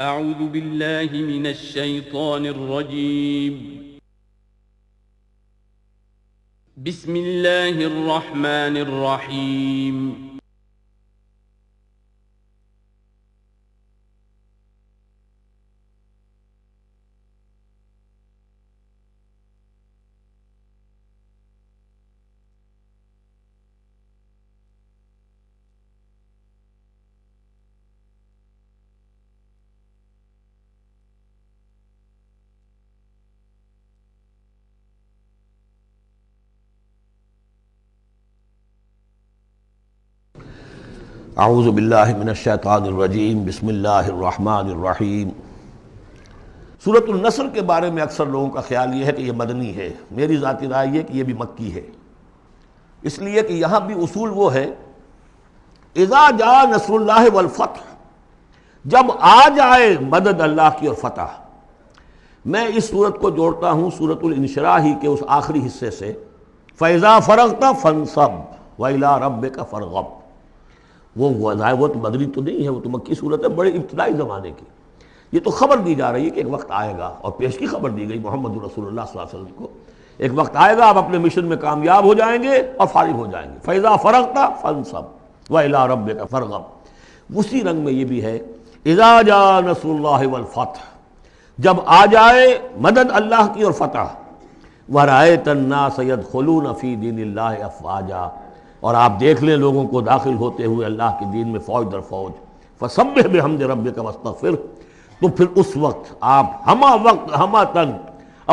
اعوذ باللہ من الشیطان الرجیم بسم اللہ الرحمن الرحیم اعوذ باللہ من الشیطان الرجیم بسم اللہ الرحمن الرحیم۔ سورۃ النصر کے بارے میں اکثر لوگوں کا خیال یہ ہے کہ یہ مدنی ہے، میری ذاتی رائے یہ کہ یہ بھی مکی ہے، اس لیے کہ یہاں بھی اصول وہ ہے اذا جاء نصر اللہ والفتح، جب آ جائے مدد اللہ کی اور فتح۔ میں اس سورت کو جوڑتا ہوں سورۃ الانشراح ہی کے اس آخری حصے سے، فَإِذَا فَرَغْتَ فَانصَبْ وَإِلَىٰ رَبِّكَ فَارْغَب۔ وہ تو مدنی تو نہیں ہے، وہ تو مکی صورت ہے، بڑے ابتدائی زمانے کی۔ یہ تو خبر دی جا رہی ہے کہ ایک وقت آئے گا، اور پیش کی خبر دی گئی محمد رسول اللہ صلی اللہ علیہ وسلم کو، ایک وقت آئے گا آپ اپنے مشن میں کامیاب ہو جائیں گے اور فارغ ہو جائیں گے۔ فَإِذَا فَرَغْتَ فَانصَبْ وَإِلَىٰ رَبِّكَ فَارْغَب۔ اسی رنگ میں یہ بھی ہے اِذَا جَاءَ نَصْرُ اللَّهِ وَالْفَتْحُ، جب آ جائے مدد اللہ کی اور فتح۔ وَرَأَيْتَ النَّاسَ يَدْخُلُونَ فِي دِينِ اللَّهِ أَفْوَاجًا، اور آپ دیکھ لیں لوگوں کو داخل ہوتے ہوئے اللہ کے دین میں فوج در فوج۔ فَسَبِّحْ بِحَمْدِ رَبِّكَ وَاسْتَغْفِرْ، تو پھر اس وقت آپ ہمہ تن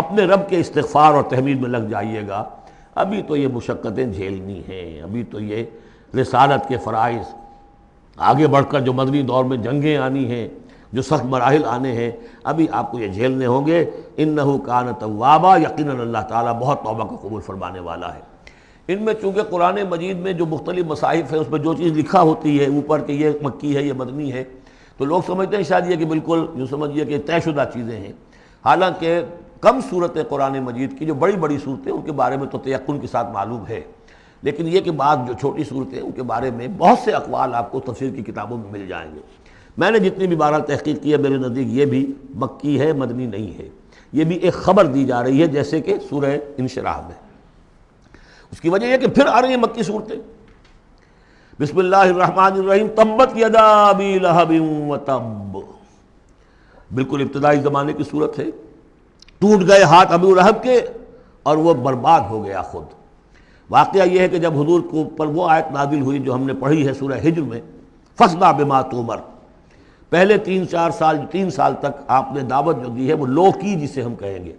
اپنے رب کے استغفار اور تحمید میں لگ جائیے گا۔ ابھی تو یہ مشقتیں جھیلنی ہیں، ابھی تو یہ رسالت کے فرائض، آگے بڑھ کر جو مدنی دور میں جنگیں آنی ہیں، جو سخت مراحل آنے ہیں، ابھی آپ کو یہ جھیلنے ہوں گے۔ اِنَّهُ كَانَ تَوَّابًا، یقیناً اللہ تعالیٰ بہت توبہ کو قبول فرمانے والا ہے۔ ان میں چونکہ قرآن مجید میں جو مختلف مصاحف ہیں اس میں جو چیز لکھا ہوتی ہے اوپر کہ یہ مکی ہے یہ مدنی ہے، تو لوگ سمجھتے ہیں شاید یہ کہ بالکل جو سمجھیے کہ طے شدہ چیزیں ہیں، حالانکہ کم صورتیں قرآن مجید کی جو بڑی بڑی صورتیں ان کے بارے میں تو تیقن کے ساتھ معلوم ہے، لیکن یہ کہ بعض جو چھوٹی صورتیں ان کے بارے میں بہت سے اقوال آپ کو تفسیر کی کتابوں میں مل جائیں گے۔ میں نے جتنی بھی بہرحال تحقیق کی ہے، میرے نزدیک یہ بھی مکی ہے، مدنی نہیں ہے، یہ بھی ایک خبر دی جا رہی ہے جیسے کہ سورہ انشراح میں۔ اس کی وجہ یہ کہ پھر آ رہی ہیں مکی صورتیں۔ بسم اللہ الرحمن الرحیم، تبت یدا ابی لہب وتب، بالکل ابتدائی زمانے کی صورت ہے۔ ٹوٹ گئے ہاتھ ابو لہب کے اور وہ برباد ہو گیا خود۔ واقعہ یہ ہے کہ جب حضور کو پر وہ آیت نازل ہوئی جو ہم نے پڑھی ہے سورہ ہجر میں، فاصدع بما تؤمر، پہلے 3 سال تک آپ نے دعوت جو دی ہے وہ لو کی، جسے ہم کہیں گے،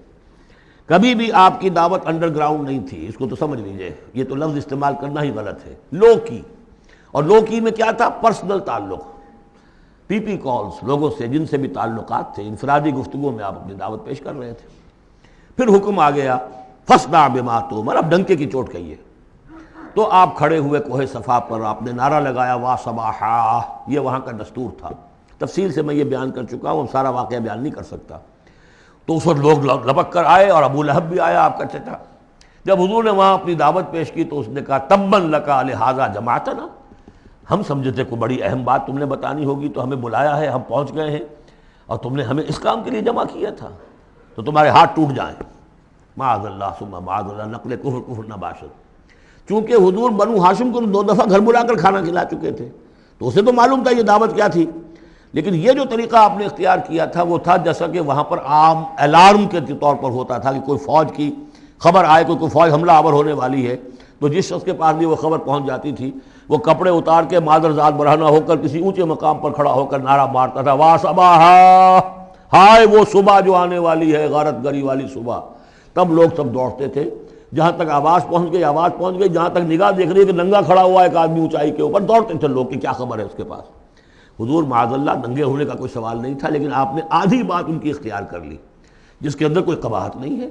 کبھی بھی آپ کی دعوت انڈر گراؤنڈ نہیں تھی، اس کو تو سمجھ لیجئے، یہ تو لفظ استعمال کرنا ہی غلط ہے، لو کی۔ اور لو کی میں کیا تھا؟ پرسنل تعلق، پی پی کالز، لوگوں سے جن سے بھی تعلقات تھے، انفرادی گفتگو میں آپ اپنی دعوت پیش کر رہے تھے۔ پھر حکم آ گیا فاصدع بما تؤمر، اب ڈنکے کی چوٹ کہیے۔ تو آپ کھڑے ہوئے کوہ صفا پر، آپ نے نعرہ لگایا وا صباحا، یہ وہاں کا دستور تھا، تفصیل سے میں یہ بیان کر چکا ہوں، سارا واقعہ بیان نہیں کر سکتا۔ تو اس وقت لوگ لپک کر آئے اور ابو لہب بھی آیا آپ کا چچا۔ جب حضور نے وہاں اپنی دعوت پیش کی تو اس نے کہا تباً لکا لہذا جمعتنا، ہم سمجھے تھے کوئی بڑی اہم بات تم نے بتانی ہوگی تو ہمیں بلایا ہے، ہم پہنچ گئے ہیں اور تم نے ہمیں اس کام کے لیے جمع کیا تھا، تو تمہارے ہاتھ ٹوٹ جائیں۔ معاذ اللہ ثم معاذ اللہ، نقل کفر نہ باشد۔ چونکہ حضور بنو ہاشم کو 2 دفعہ گھر بلا کر کھانا کھلا چکے تھے، تو اسے تو معلوم تھا یہ دعوت کیا تھی، لیکن یہ جو طریقہ آپ نے اختیار کیا تھا وہ تھا جیسا کہ وہاں پر عام الارم کے طور پر ہوتا تھا کہ کوئی فوج کی خبر آئے، کوئی فوج حملہ آور ہونے والی ہے، تو جس شخص کے پاس بھی وہ خبر پہنچ جاتی تھی وہ کپڑے اتار کے مادر ذات برہنہ ہو کر کسی اونچے مقام پر کھڑا ہو کر نعرہ مارتا تھا وا صباحا، ہائے وہ صبح جو آنے والی ہے، غارت گری والی صبح۔ تب لوگ سب دوڑتے تھے، جہاں تک آواز پہنچ گئی، جہاں تک نگاہ دیکھ رہی ہے کہ ننگا کھڑا ہوا ہے ایک آدمی اونچائی کے اوپر، دوڑتے تھے لوگ کہ کیا خبر ہے اس کے پاس۔ حضور معاذ اللہ ننگے ہونے کا کوئی سوال نہیں تھا، لیکن آپ نے آدھی بات ان کی اختیار کر لی جس کے اندر کوئی قباحت نہیں ہے،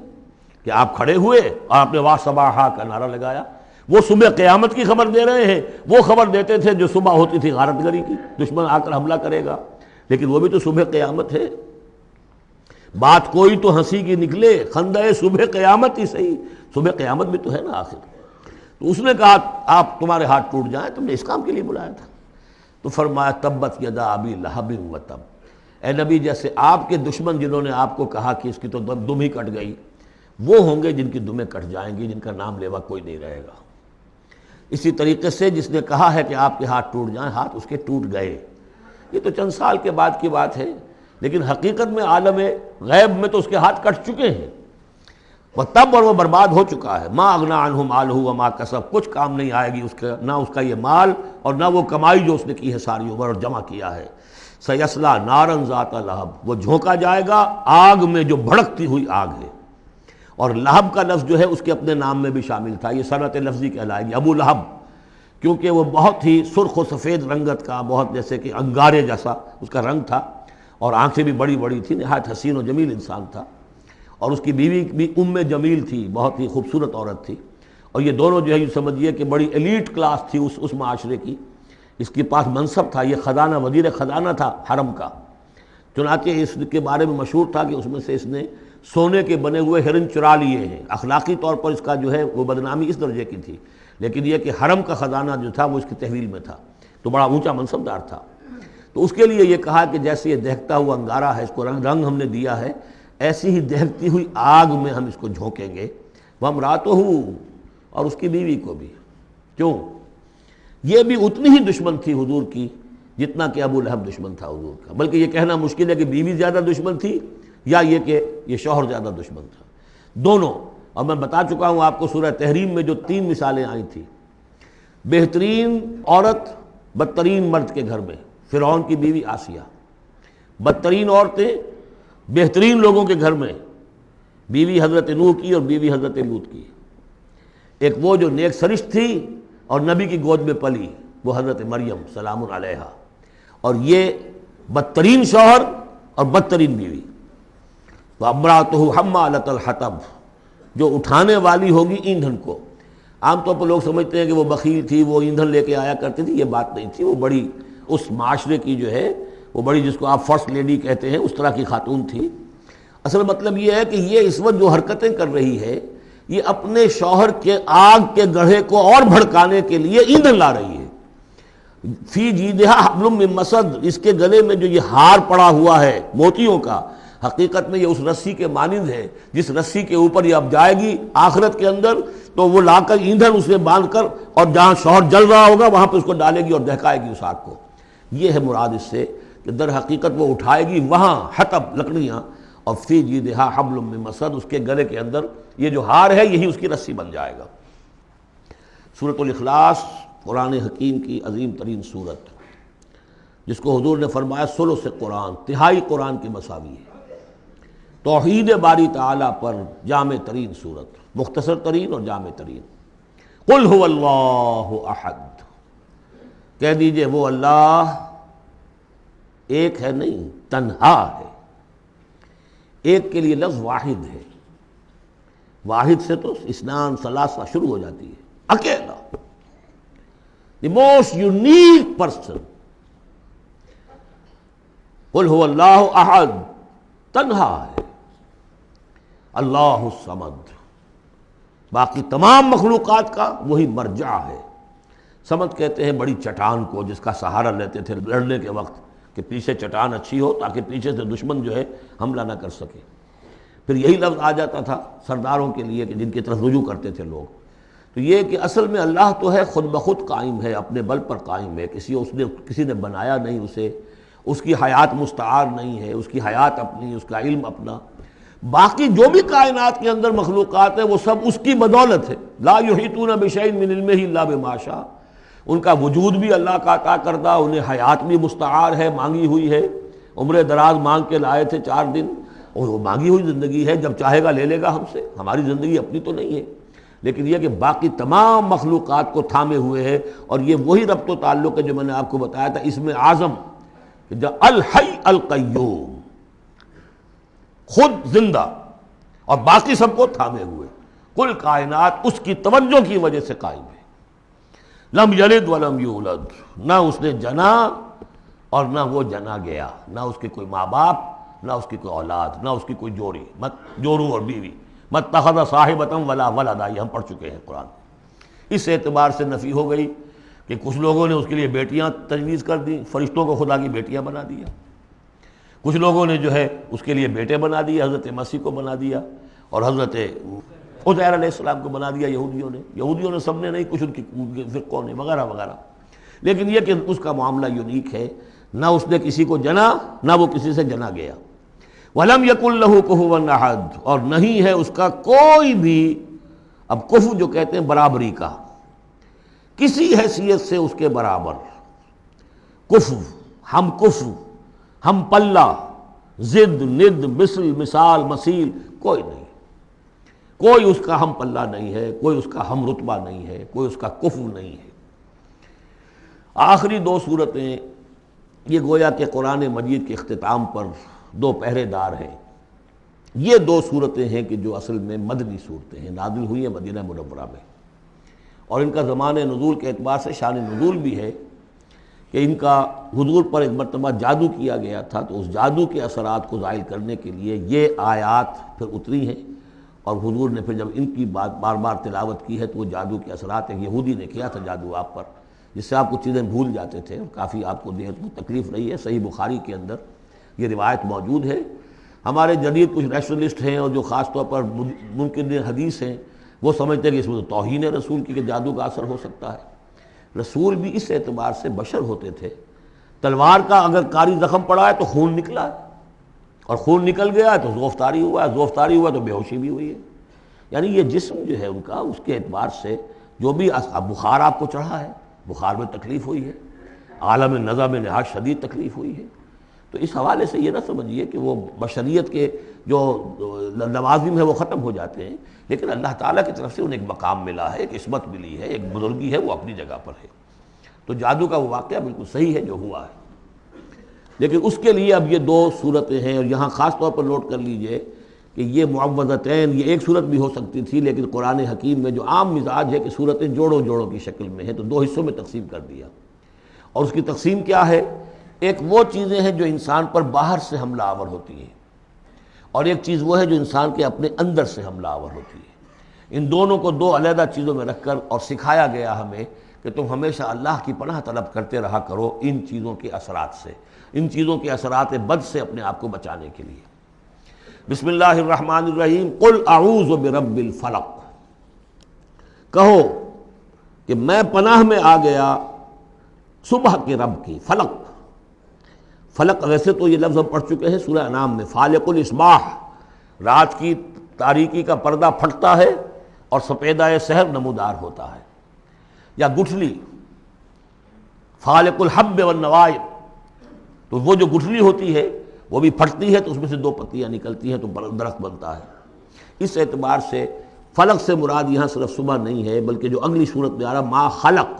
کہ آپ کھڑے ہوئے اور آپ نے وا صباحا کا نعرہ لگایا۔ وہ صبح قیامت کی خبر دے رہے ہیں، وہ خبر دیتے تھے جو صبح ہوتی تھی غارت گری کی، دشمن آ کر حملہ کرے گا، لیکن وہ بھی تو صبح قیامت ہے۔ بات کوئی تو ہنسی کی نکلے، خندہ صبح قیامت ہی صحیح، صبح قیامت بھی تو ہے نا آخر۔ تو اس نے کہا آپ تمہارے ہاتھ ٹوٹ جائیں، تم نے اس کام کے لیے بلایا تھا۔ تو فرمایا تبت یدا ابی لہب وتب، اے نبی جیسے آپ کے دشمن جنہوں نے آپ کو کہا کہ اس کی تو دم ہی کٹ گئی، وہ ہوں گے جن کی دمیں کٹ جائیں گی، جن کا نام لیوا کوئی نہیں رہے گا۔ اسی طریقے سے جس نے کہا ہے کہ آپ کے ہاتھ ٹوٹ جائیں، ہاتھ اس کے ٹوٹ گئے۔ یہ تو چند سال کے بعد کی بات ہے، لیکن حقیقت میں عالم غیب میں تو اس کے ہاتھ کٹ چکے ہیں، وہ تب اور وہ برباد ہو چکا ہے۔ ما اغنی عنہ مالہ وما کسب، کچھ کام نہیں آئے گی اس کا، نہ اس کا یہ مال اور نہ وہ کمائی جو اس نے کی ہے ساری عمر اور جمع کیا ہے۔ سیصلی نارا ذات لہب، وہ جھونکا جائے گا آگ میں جو بھڑکتی ہوئی آگ ہے۔ اور لہب کا لفظ جو ہے اس کے اپنے نام میں بھی شامل تھا، یہ صنعت لفظی کہلائے گی، ابو لہب، کیونکہ وہ بہت ہی سرخ و سفید رنگت کا، بہت جیسے کہ انگارے جیسا اس کا رنگ تھا، اور آنکھیں بھی بڑی بڑی تھیں، نہایت حسین و جمیل انسان تھا، اور اس کی بیوی بھی جمیل تھی، بہت ہی خوبصورت عورت تھی، اور یہ دونوں جو ہے یہ سمجھیے کہ بڑی ایلیٹ کلاس تھی اس معاشرے کی، اس کے پاس منصب تھا، یہ خزانہ وزیر خزانہ تھا حرم کا، چنانچہ اس کے بارے میں مشہور تھا کہ اس میں سے اس نے سونے کے بنے ہوئے ہرن چرا لیے ہیں۔ اخلاقی طور پر اس کا جو ہے وہ بدنامی اس درجے کی تھی، لیکن یہ کہ حرم کا خزانہ جو تھا وہ اس کی تحویل میں تھا، تو بڑا اونچا منصب دار تھا۔ تو اس کے لیے یہ کہا کہ جیسے یہ دہکتا ہوا انگارہ ہے، اس کو رنگ ہم نے دیا ہے، ایسی ہی دہکتی ہوئی آگ میں ہم اس کو جھونکیں گے، وامرأتہ، اور اس کی بیوی کو بھی۔ کیوں؟ یہ بھی اتنی ہی دشمن تھی حضور کی جتنا کہ ابو لہب دشمن تھا حضور کا، بلکہ یہ کہنا مشکل ہے کہ بیوی زیادہ دشمن تھی یا یہ کہ یہ شوہر زیادہ دشمن تھا، دونوں۔ اور میں بتا چکا ہوں آپ کو سورہ تحریم میں جو 3 مثالیں آئی تھیں، بہترین عورت بدترین مرد کے گھر میں، فرعون کی بیوی آسیہ، بدترین عورتیں بہترین لوگوں کے گھر میں، بیوی حضرت نوح کی اور بیوی حضرت لوط کی، ایک وہ جو نیک سرشت تھی اور نبی کی گود میں پلی، وہ حضرت مریم سلام علیہا، اور یہ بدترین شوہر اور بدترین بیوی۔ وامرأتہ حمالۃ الحطب، جو اٹھانے والی ہوگی ایندھن کو۔ عام طور پر لوگ سمجھتے ہیں کہ وہ بخیل تھی، وہ ایندھن لے کے آیا کرتی تھی، یہ بات نہیں تھی، وہ بڑی اس معاشرے کی جو ہے وہ بڑی، جس کو آپ فرسٹ لیڈی کہتے ہیں، اس طرح کی خاتون تھی۔ اصل مطلب یہ ہے کہ یہ اس وقت جو حرکتیں کر رہی ہے، یہ اپنے شوہر کے آگ کے گڑھے کو اور بھڑکانے کے لیے ایندھن لا رہی ہے۔ فی جیدہا حبل من مسد، اس کے گلے میں جو یہ ہار پڑا ہوا ہے موتیوں کا، حقیقت میں یہ اس رسی کے مانند ہے جس رسی کے اوپر یہ اب جائے گی آخرت کے اندر، تو وہ لا کر ایندھن اسے باندھ کر، اور جہاں شوہر جل رہا ہوگا وہاں پہ اس کو ڈالے گی اور دہکائے گی اس آگ کو۔ یہ ہے مراد اس سے کہ در حقیقت وہ اٹھائے گی وہاں حطب لکڑیاں، اور فی جیدہا حبل من مسد، اس کے گلے کے اندر یہ جو ہار ہے یہی اس کی رسی بن جائے گا۔ سورۃ الاخلاص قرآن حکیم کی عظیم ترین سورت، جس کو حضور نے فرمایا ثلث قرآن، تہائی قرآن کی مساوی ہے، توحید باری تعالیٰ پر جامع ترین سورت، مختصر ترین اور جامع ترین۔ قل هو اللہ احد، کہہ دیجئے وہ اللہ ایک ہے، نہیں تنہا ہے۔ ایک کے لیے لفظ واحد ہے، واحد سے تو اثنان ثلاثہ شروع ہو جاتی ہے، اکیلا، دی موسٹ یونیک پرسن۔ قل هو اللہ احد، تنہا ہے، اللہ الصمد، باقی تمام مخلوقات کا وہی مرجع ہے۔ صمد کہتے ہیں بڑی چٹان کو، جس کا سہارا لیتے تھے لڑنے کے وقت، کہ پیچھے چٹان اچھی ہو تاکہ پیچھے سے دشمن جو ہے حملہ نہ کر سکے۔ پھر یہی لفظ آ جاتا تھا سرداروں کے لیے کہ جن کی طرف رجوع کرتے تھے لوگ۔ تو یہ کہ اصل میں اللہ تو ہے خود بخود قائم ہے، اپنے بل پر قائم ہے، کسی نے بنایا نہیں اسے، اس کی حیات مستعار نہیں ہے، اس کی حیات اپنی، اس کا علم اپنا۔ باقی جو بھی کائنات کے اندر مخلوقات ہیں وہ سب اس کی بدولت ہے۔ لا یحیطون بشیء من علمہ الا بما شاء، ان کا وجود بھی اللہ کا عطا کردہ، انہیں حیات بھی مستعار ہے، مانگی ہوئی ہے، عمر دراز مانگ کے لائے تھے 4 دن، اور وہ مانگی ہوئی زندگی ہے، جب چاہے گا لے لے گا ہم سے، ہماری زندگی اپنی تو نہیں ہے۔ لیکن یہ کہ باقی تمام مخلوقات کو تھامے ہوئے ہے، اور یہ وہی ربط و تعلق ہے جو میں نے آپ کو بتایا تھا اسم اعظم، کہ جو الحی القیوم، خود زندہ اور باقی سب کو تھامے ہوئے، کل کائنات اس کی توجہ کی وجہ سے قائم ہے۔ لم یلد ولم یولد، نہ اس نے جنا اور نہ وہ جنا گیا، نہ اس کے کوئی ماں باپ، نہ اس کی کوئی اولاد، نہ اس کی کوئی جوڑی، مت جورو اور بیوی، مت اتخذ صاحبۃ ولا ولدا، یہ ہم پڑھ چکے ہیں قرآن۔ اس اعتبار سے نفی ہو گئی کہ کچھ لوگوں نے اس کے لیے بیٹیاں تجویز کر دی، فرشتوں کو خدا کی بیٹیاں بنا دیا۔ کچھ لوگوں نے جو ہے اس کے لیے بیٹے بنا دیے، حضرت مسیح کو بنا دیا اور حضرت عزیر علیہ السلام کو بنا دیا یہودیوں نے سب نے نہیں، کچھ ان کی فرقوں نے وغیرہ وغیرہ. لیکن یہ کہ اس کا معاملہ یونیک ہے، نہ اس نے کسی کو جنا نہ وہ کسی سے جنا گیا. وَلَمْ يَكُنْ لَهُ كُفُوًا أَحَدٌ، اور نہیں ہے اس کا کوئی بھی، اب کفو جو کہتے ہیں برابری کا، کسی حیثیت سے اس کے برابر. کفو، ہم پلہ، ضد، ند، مثل، مثال، مثیل، کوئی نہیں. کوئی اس کا ہم پلہ نہیں ہے، کوئی اس کا ہم رتبہ نہیں ہے، کوئی اس کا کفو نہیں ہے. آخری دو صورتیں یہ گویا کہ قرآن مجید کے اختتام پر دو پہرے دار ہیں. یہ دو صورتیں ہیں کہ جو اصل میں مدنی صورتیں ہیں، نازل ہوئی ہیں مدینہ منورہ میں، اور ان کا زمان نزول کے اعتبار سے شان نزول بھی ہے کہ ان کا حضور پر ایک مرتبہ جادو کیا گیا تھا، تو اس جادو کے اثرات کو زائل کرنے کے لیے یہ آیات پھر اتری ہیں. اور حضور نے پھر جب ان کی بات بار بار تلاوت کی ہے تو وہ جادو کے اثرات، ایک یہودی نے کیا تھا جادو آپ پر، جس سے آپ کو چیزیں بھول جاتے تھے، اور کافی آپ کو دیہت کو تکلیف رہی ہے. صحیح بخاری کے اندر یہ روایت موجود ہے. ہمارے جدید کچھ ریشنلسٹ ہیں اور جو خاص طور پر منکر حدیث ہیں، وہ سمجھتے ہیں کہ اس میں تو توہین رسول کی کہ جادو کا اثر ہو سکتا ہے. رسول بھی اس اعتبار سے بشر ہوتے تھے. تلوار کا اگر کاری زخم پڑا ہے تو خون نکلا ہے، اور خون نکل گیا ہے تو زوفتاری ہوا ہے، زوفتاری ہوا تو بے ہوشی بھی ہوئی ہے. یعنی یہ جسم جو ہے ان کا، اس کے اعتبار سے جو بھی بخار آپ کو چڑھا ہے، بخار میں تکلیف ہوئی ہے، عالم نزع میں نہایت شدید تکلیف ہوئی ہے. تو اس حوالے سے یہ نہ سمجھیے کہ وہ بشریت کے جو لوازم ہے وہ ختم ہو جاتے ہیں، لیکن اللہ تعالیٰ کی طرف سے انہیں ایک مقام ملا ہے، ایک عصمت ملی ہے، ایک بزرگی ہے، وہ اپنی جگہ پر ہے. تو جادو کا وہ واقعہ بالکل صحیح ہے جو ہوا ہے. لیکن اس کے لیے اب یہ دو صورتیں ہیں، اور یہاں خاص طور پر نوٹ کر لیجئے کہ یہ معوذتین، یہ ایک صورت بھی ہو سکتی تھی، لیکن قرآن حکیم میں جو عام مزاج ہے کہ صورتیں جوڑوں جوڑوں کی شکل میں ہیں، تو دو حصوں میں تقسیم کر دیا. اور اس کی تقسیم کیا ہے؟ ایک وہ چیزیں ہیں جو انسان پر باہر سے حملہ آور ہوتی ہیں، اور ایک چیز وہ ہے جو انسان کے اپنے اندر سے حملہ آور ہوتی ہے. ان دونوں کو دو علیحدہ چیزوں میں رکھ کر اور سکھایا گیا ہمیں کہ تم ہمیشہ اللہ کی پناہ طلب کرتے رہا کرو ان چیزوں کے اثرات سے، ان چیزوں کے اثرات بد سے اپنے آپ کو بچانے کے لیے. بسم اللہ الرحمن الرحیم. قل اعوذ برب الفلق، کہو کہ میں پناہ میں آ گیا صبح کے رب کی. فلق، فلق ویسے تو یہ لفظ ہم پڑھ چکے ہیں سورہ انعام میں. فالق الاصباح، رات کی تاریکی کا پردہ پھٹتا ہے اور سپیدہ سحر نمودار ہوتا ہے. یا گٹھلی، فالق الحب والنوائب، تو وہ جو گٹھلی ہوتی ہے وہ بھی پھٹتی ہے تو اس میں سے دو پتیاں نکلتی ہیں تو درخت بنتا ہے. اس اعتبار سے فلق سے مراد یہاں صرف صبح نہیں ہے، بلکہ جو اگلی صورت میں آ رہا ما خلق،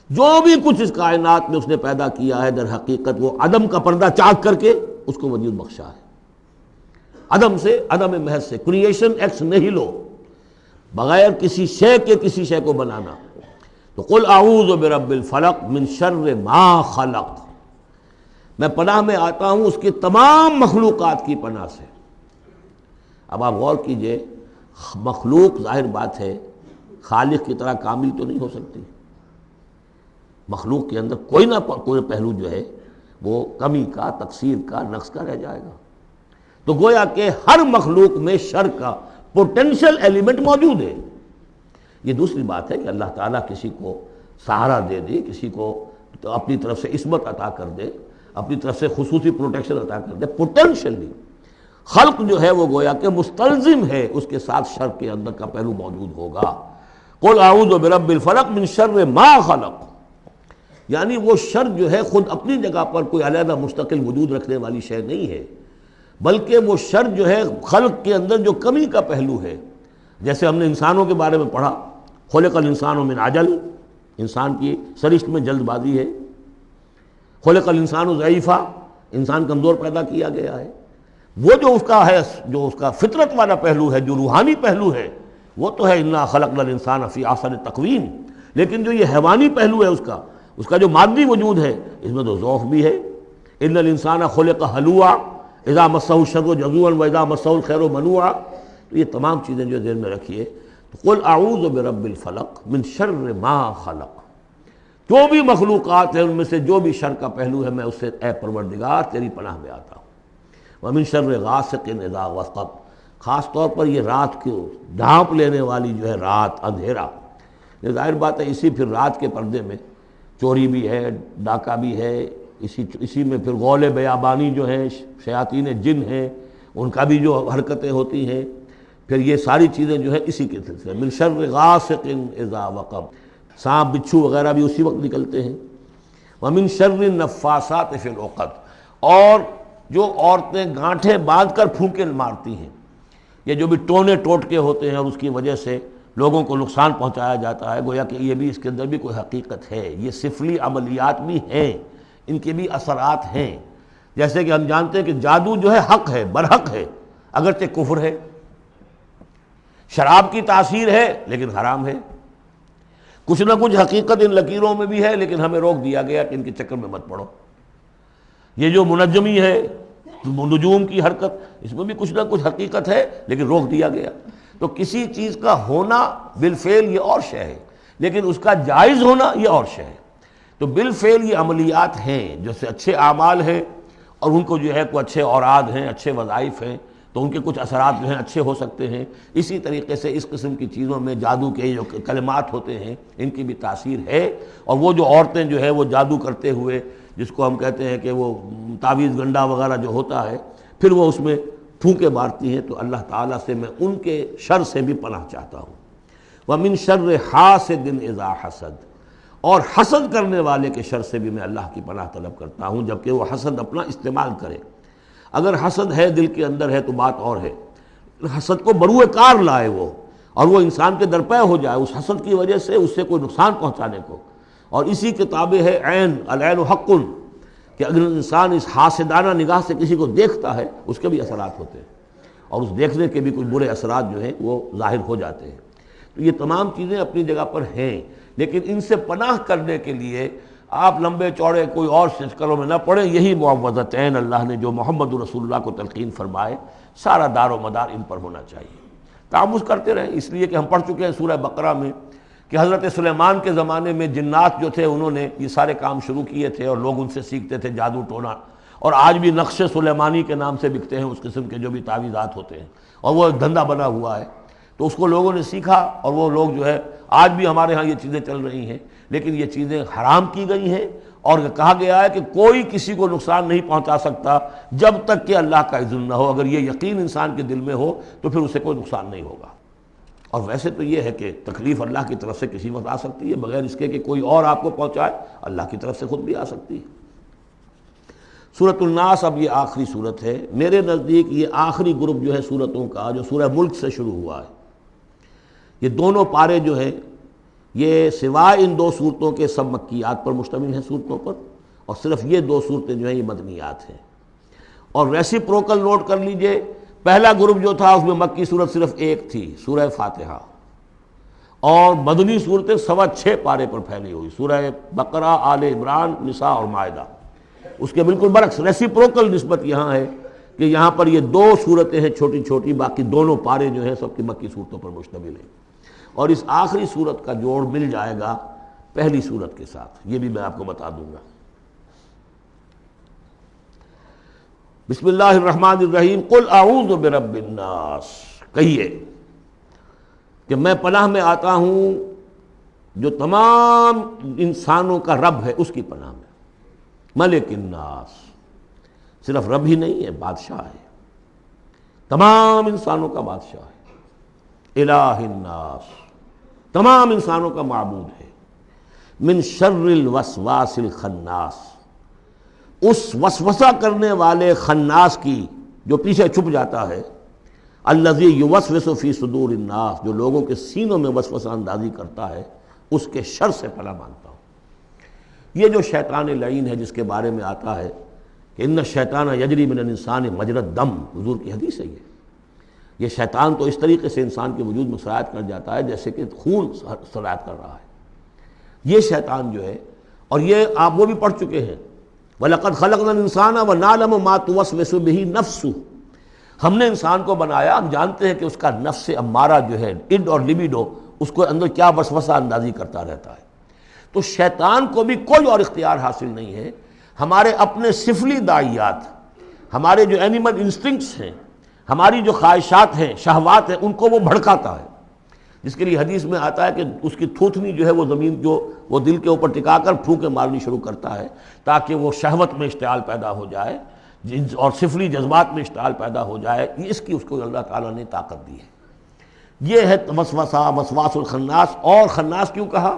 جو بھی کچھ اس کائنات میں اس نے پیدا کیا ہے در حقیقت وہ عدم کا پردہ چاک کر کے اس کو وجود بخشا ہے. عدم سے، عدم محض سے، کریشن ایکس نیہیلو، بغیر کسی شے کے کسی شے کو بنانا. تو قل اعوذ برب الفلق من شر ما خلق، میں پناہ میں آتا ہوں اس کی تمام مخلوقات کی پناہ سے. اب آپ غور کیجئے، مخلوق ظاہر بات ہے خالق کی طرح کامل تو نہیں ہو سکتی. مخلوق کے اندر کوئی نہ کوئی پہلو جو ہے وہ کمی کا، تقصیر کا، نقص کا رہ جائے گا. تو گویا کہ ہر مخلوق میں شر کا پوٹینشل ایلیمنٹ موجود ہے. یہ دوسری بات ہے کہ اللہ تعالیٰ کسی کو سہارا دے دے، کسی کو اپنی طرف سے عصمت عطا کر دے، اپنی طرف سے خصوصی پروٹیکشن عطا کر دے. پوٹینشلی خلق جو ہے وہ گویا کہ مستلزم ہے، اس کے ساتھ شر کے اندر کا پہلو موجود ہوگا. قل اعوذ برب الفلق من شر ما خلق، یعنی وہ شر جو ہے خود اپنی جگہ پر کوئی علیحدہ مستقل وجود رکھنے والی شے نہیں ہے، بلکہ وہ شر جو ہے خلق کے اندر جو کمی کا پہلو ہے. جیسے ہم نے انسانوں کے بارے میں پڑھا، خلق الانسان من عجل، انسان کی سرشت میں جلد بازی ہے. خلق الانسان ضعیفا، انسان کمزور پیدا کیا گیا ہے. وہ جو اس کا ہے، جو اس کا فطرت والا پہلو ہے، جو روحانی پہلو ہے، وہ تو ہے انا خلقنا الانسان فی احسن تقویم. لیکن جو یہ حیوانی پہلو ہے اس کا جو مادی وجود ہے، اس میں تو ذوق بھی ہے. ان الانسان خلق ہلوعا اذا مسہ الشر جزوعا واذا مسہ الخیر منوعا. تو یہ تمام چیزیں جو ذہن میں رکھیے. قل اعوذ برب الفلق من شر ما خلق، جو بھی مخلوقات ہیں ان میں سے جو بھی شر کا پہلو ہے میں اس سے اے پروردگار تیری پناہ میں آتا ہوں. ومن شر غاسق اذا وقب، خاص طور پر یہ رات کو ڈھانپ لینے والی جو ہے رات، اندھیرا، یہ ظاہر بات ہے اسی پھر رات کے پردے میں چوری بھی ہے، ڈاکہ بھی ہے، اسی میں پھر غول بیابانی جو ہیں، شیاطین جن ہیں، ان کا بھی جو حرکتیں ہوتی ہیں، پھر یہ ساری چیزیں جو ہے اسی کے سلسلے من شر غاسق اذا وقب، سانپ بچھو وغیرہ بھی اسی وقت نکلتے ہیں، ومن شر النفاثات فی العقد، اور جو عورتیں گانٹھیں باندھ کر پھونکے مارتی ہیں، یہ جو بھی ٹونے ٹوٹکے ہوتے ہیں اور اس کی وجہ سے لوگوں کو نقصان پہنچایا جاتا ہے، گویا کہ یہ بھی اس کے اندر بھی کوئی حقیقت ہے، یہ سفلی عملیات بھی ہیں، ان کے بھی اثرات ہیں۔ جیسے کہ ہم جانتے ہیں کہ جادو جو ہے حق ہے، برحق ہے، اگرچہ کفر ہے، شراب کی تاثیر ہے لیکن حرام ہے، کچھ نہ کچھ حقیقت ان لکیروں میں بھی ہے، لیکن ہمیں روک دیا گیا کہ ان کے چکر میں مت پڑو۔ یہ جو منجمی ہے، نجوم کی حرکت، اس میں بھی کچھ نہ کچھ حقیقت ہے لیکن روک دیا گیا۔ تو کسی چیز کا ہونا بالفعل یہ اور شے ہے، لیکن اس کا جائز ہونا یہ اور شے ہے۔ تو بالفعل یہ عملیات ہیں جو سے اچھے اعمال ہیں، اور ان کو جو ہے کوئی اچھے اوراد ہیں، اچھے وظائف ہیں، تو ان کے کچھ اثرات جو ہیں اچھے ہو سکتے ہیں۔ اسی طریقے سے اس قسم کی چیزوں میں جادو کے جو کلمات ہوتے ہیں ان کی بھی تاثیر ہے، اور وہ جو عورتیں جو ہے وہ جادو کرتے ہوئے، جس کو ہم کہتے ہیں کہ وہ تعویذ گنڈا وغیرہ جو ہوتا ہے، پھر وہ اس میں پھونکے مارتی ہیں، تو اللہ تعالیٰ سے میں ان کے شر سے بھی پناہ چاہتا ہوں۔ وَمِن شَرِّ حَاسِدٍ إِذَا حَسَدَ، اور حسد کرنے والے کے شر سے بھی میں اللہ کی پناہ طلب کرتا ہوں، جبکہ وہ حسد اپنا استعمال کرے۔ اگر حسد ہے دل کے اندر ہے تو بات اور ہے، حسد کو بروئے کار لائے وہ، اور وہ انسان کے درپے ہو جائے اس حسد کی وجہ سے اس سے کوئی نقصان پہنچانے کو، اور اسی کے تابع ہے عین، العین حق، کہ اگر انسان اس حاسدانہ نگاہ سے کسی کو دیکھتا ہے اس کے بھی اثرات ہوتے ہیں، اور اس دیکھنے کے بھی کچھ برے اثرات جو ہیں وہ ظاہر ہو جاتے ہیں۔ تو یہ تمام چیزیں اپنی جگہ پر ہیں، لیکن ان سے پناہ کرنے کے لیے آپ لمبے چوڑے کوئی اور شکلوں میں نہ پڑیں، یہی معوذتین اللہ نے جو محمد رسول اللہ کو تلقین فرمائے، سارا دار و مدار ان پر ہونا چاہیے۔ تعوذ کرتے رہیں، اس لیے کہ ہم پڑھ چکے ہیں سورہ بقرہ میں کہ حضرت سلیمان کے زمانے میں جنات جو تھے انہوں نے یہ سارے کام شروع کیے تھے، اور لوگ ان سے سیکھتے تھے جادو ٹونا، اور آج بھی نقش سلیمانی کے نام سے بکتے ہیں اس قسم کے جو بھی تعویذات ہوتے ہیں، اور وہ دھندا بنا ہوا ہے۔ تو اس کو لوگوں نے سیکھا، اور وہ لوگ جو ہے آج بھی ہمارے ہاں یہ چیزیں چل رہی ہیں، لیکن یہ چیزیں حرام کی گئی ہیں، اور کہا گیا ہے کہ کوئی کسی کو نقصان نہیں پہنچا سکتا جب تک کہ اللہ کا اذن نہ ہو۔ اگر یہ یقین انسان کے دل میں ہو تو پھر اسے کوئی نقصان نہیں ہوگا۔ اور ویسے تو یہ ہے کہ تکلیف اللہ کی طرف سے کسی وقت آ سکتی ہے، بغیر اس کے کہ کوئی اور آپ کو پہنچائے، اللہ کی طرف سے خود بھی آ سکتی ہے۔ سورۃ الناس اب یہ آخری سورت ہے، میرے نزدیک یہ آخری گروپ جو ہے سورتوں کا جو سورہ ملک سے شروع ہوا ہے۔ یہ دونوں پارے جو ہیں یہ سوائے ان دو صورتوں کے سب مکیات پر مشتمل ہیں صورتوں پر، اور صرف یہ دو صورتیں جو ہیں یہ مدنیات ہیں۔ اور ریسیپروکل نوٹ کر لیجئے، پہلا گروپ جو تھا اس میں مکی صورت صرف ایک تھی، سورہ فاتحہ، اور مدنی صورتیں 6.25 پارے پر پھیلی ہوئی، سورہ بقرہ، آل عمران، نساء اور مائدہ۔ اس کے بالکل برعکس ریسیپروکل نسبت یہاں ہے کہ یہاں پر یہ دو صورتیں ہیں چھوٹی چھوٹی، باقی دونوں پارے جو ہیں سب کی مکی صورتوں پر مشتمل ہیں، اور اس آخری صورت کا جوڑ مل جائے گا پہلی صورت کے ساتھ، یہ بھی میں آپ کو بتا دوں گا۔ بسم اللہ الرحمن الرحیم، قل اعوذ برب الناس، کہیے کہ میں پناہ میں آتا ہوں جو تمام انسانوں کا رب ہے اس کی پناہ میں۔ ملک الناس، صرف رب ہی نہیں ہے، بادشاہ ہے، تمام انسانوں کا بادشاہ ہے۔ الہ الناس، تمام انسانوں کا معبود ہے۔ من شر الوسواس الخناس، اس وسوسہ کرنے والے خناس کی جو پیچھے چھپ جاتا ہے، الذی یوسوس فی صدور الناس، جو لوگوں کے سینوں میں وسوسہ اندازی کرتا ہے، اس کے شر سے پناہ مانگتا ہوں۔ یہ جو شیطان لعین ہے جس کے بارے میں آتا ہے کہ ان الشیطان یجری من الانسان مجری الدم، حضور کی حدیث ہے یہ شیطان تو اس طریقے سے انسان کے وجود میں سرایت کر جاتا ہے جیسے کہ خون سرایت کر رہا ہے۔ یہ شیطان جو ہے، اور یہ آپ وہ بھی پڑھ چکے ہیں، وَلَقَدْ خَلَقْنَا الْإِنسَانَ وَنَعْلَمُ مَا تُوَسْوِسُ بِهِ نَفْسُهُ، ہم نے انسان کو بنایا، ہم جانتے ہیں کہ اس کا نفس امارہ جو ہے، اڈ اور لبیڈو، اس کو اندر کیا وسوسہ اندازی کرتا رہتا ہے۔ تو شیطان کو بھی کوئی اور اختیار حاصل نہیں ہے۔ ہمارے اپنے سفلی داعیات ہمارے جو اینیمل انسٹنکٹس ہیں، ہماری جو خواہشات ہیں، شہوات ہیں، ان کو وہ بھڑکاتا ہے، جس کے لیے حدیث میں آتا ہے کہ اس کی تھوتنی جو ہے وہ زمین جو وہ دل کے اوپر ٹکا کر پھونکے مارنی شروع کرتا ہے تاکہ وہ شہوت میں اشتعال پیدا ہو جائے اور سفلی جذبات میں اشتعال پیدا ہو جائے. اس کی اس کو اللہ تعالیٰ نے طاقت دی ہے. یہ ہے وسوسہ، وسواس الخناس. اور خناس کیوں کہا؟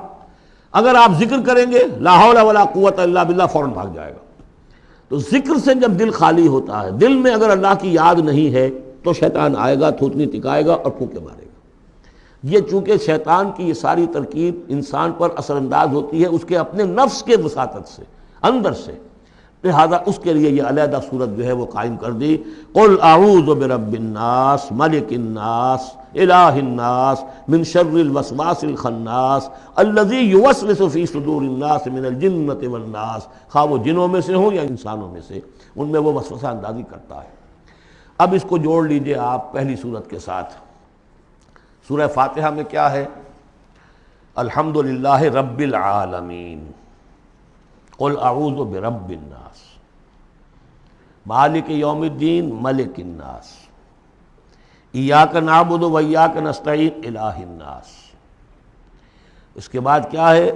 اگر آپ ذکر کریں گے لا حول ولا قوت الا باللہ فوراً بھاگ جائے گا. تو ذکر سے جب دل خالی ہوتا ہے، دل میں اگر اللہ کی یاد نہیں ہے تو شیطان آئے گا، تھوتنی ٹکائے گا اور پھونکے مارے گا. یہ چونکہ شیطان کی یہ ساری ترکیب انسان پر اثر انداز ہوتی ہے اس کے اپنے نفس کے وساطت سے، اندر سے، لہذا اس کے لیے یہ علیحدہ صورت جو ہے وہ قائم کر دی. قل اعوذ برب الناس ملک الناس الہ الناس من شر الوسواس الخناس الذی یوسوس فی صدور الناس من الجنۃ والناس. خواہ وہ جنوں میں سے ہوں یا انسانوں میں سے، ان میں وہ وسوسہ اندازی کرتا ہے. اب اس کو جوڑ لیجئے آپ پہلی صورت کے ساتھ. سورہ فاتحہ میں کیا ہے؟ الحمدللہ رب العالمین، قل اعوذ برب الناس، مالک یوم الدین، ملک الناس، ایاک نعبد و ایاک نستعین، الہ الناس. اس کے بعد کیا ہے؟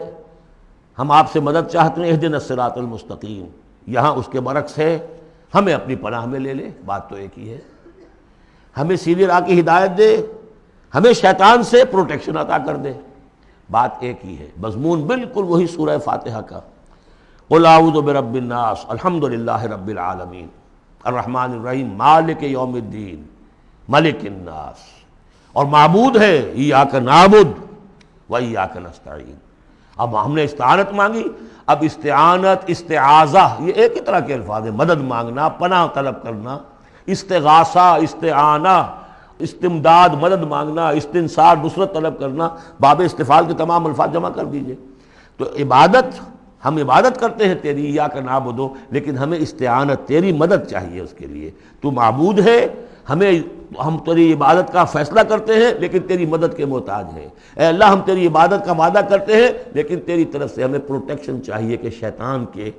ہم آپ سے مدد چاہتے ہیں، اہدنا الصراط المستقیم. یہاں اس کے برعکس ہے، ہمیں اپنی پناہ میں لے لے. بات تو ایک ہی ہے، ہمیں سیدھی راہ کی ہدایت دے، ہمیں شیطان سے پروٹیکشن عطا کر دے. بات ایک ہی ہے، مضمون بالکل وہی سورہ فاتحہ کا. قل اعوذ برب الناس، الحمدللہ رب العالمین، الرحمن الرحیم، مالک یوم الدین، ملک الناس. اور معبود ہے ایاک نعبد و ایاک نستعین. اب ہم نے استعانت مانگی. اب استعانت، استعاذہ، یہ ایک ہی طرح کے الفاظ ہیں. مدد مانگنا، پناہ طلب کرنا، استغاثہ، استعانہ، استمداد، مدد مانگنا، استنصار، نصرت طلب کرنا. باب استفعال کے تمام الفاظ جمع کر دیجئے. تو عبادت، ہم عبادت کرتے ہیں تیری، ایاک نعبد، لیکن ہمیں استعانت، تیری مدد چاہیے اس کے لیے. تو معبود ہے، ہم تیری عبادت کا فیصلہ کرتے ہیں لیکن تیری مدد کے محتاج ہیں. اے اللہ، ہم تیری عبادت کا وعدہ کرتے ہیں لیکن تیری طرف سے ہمیں پروٹیکشن چاہیے کہ شیطان کے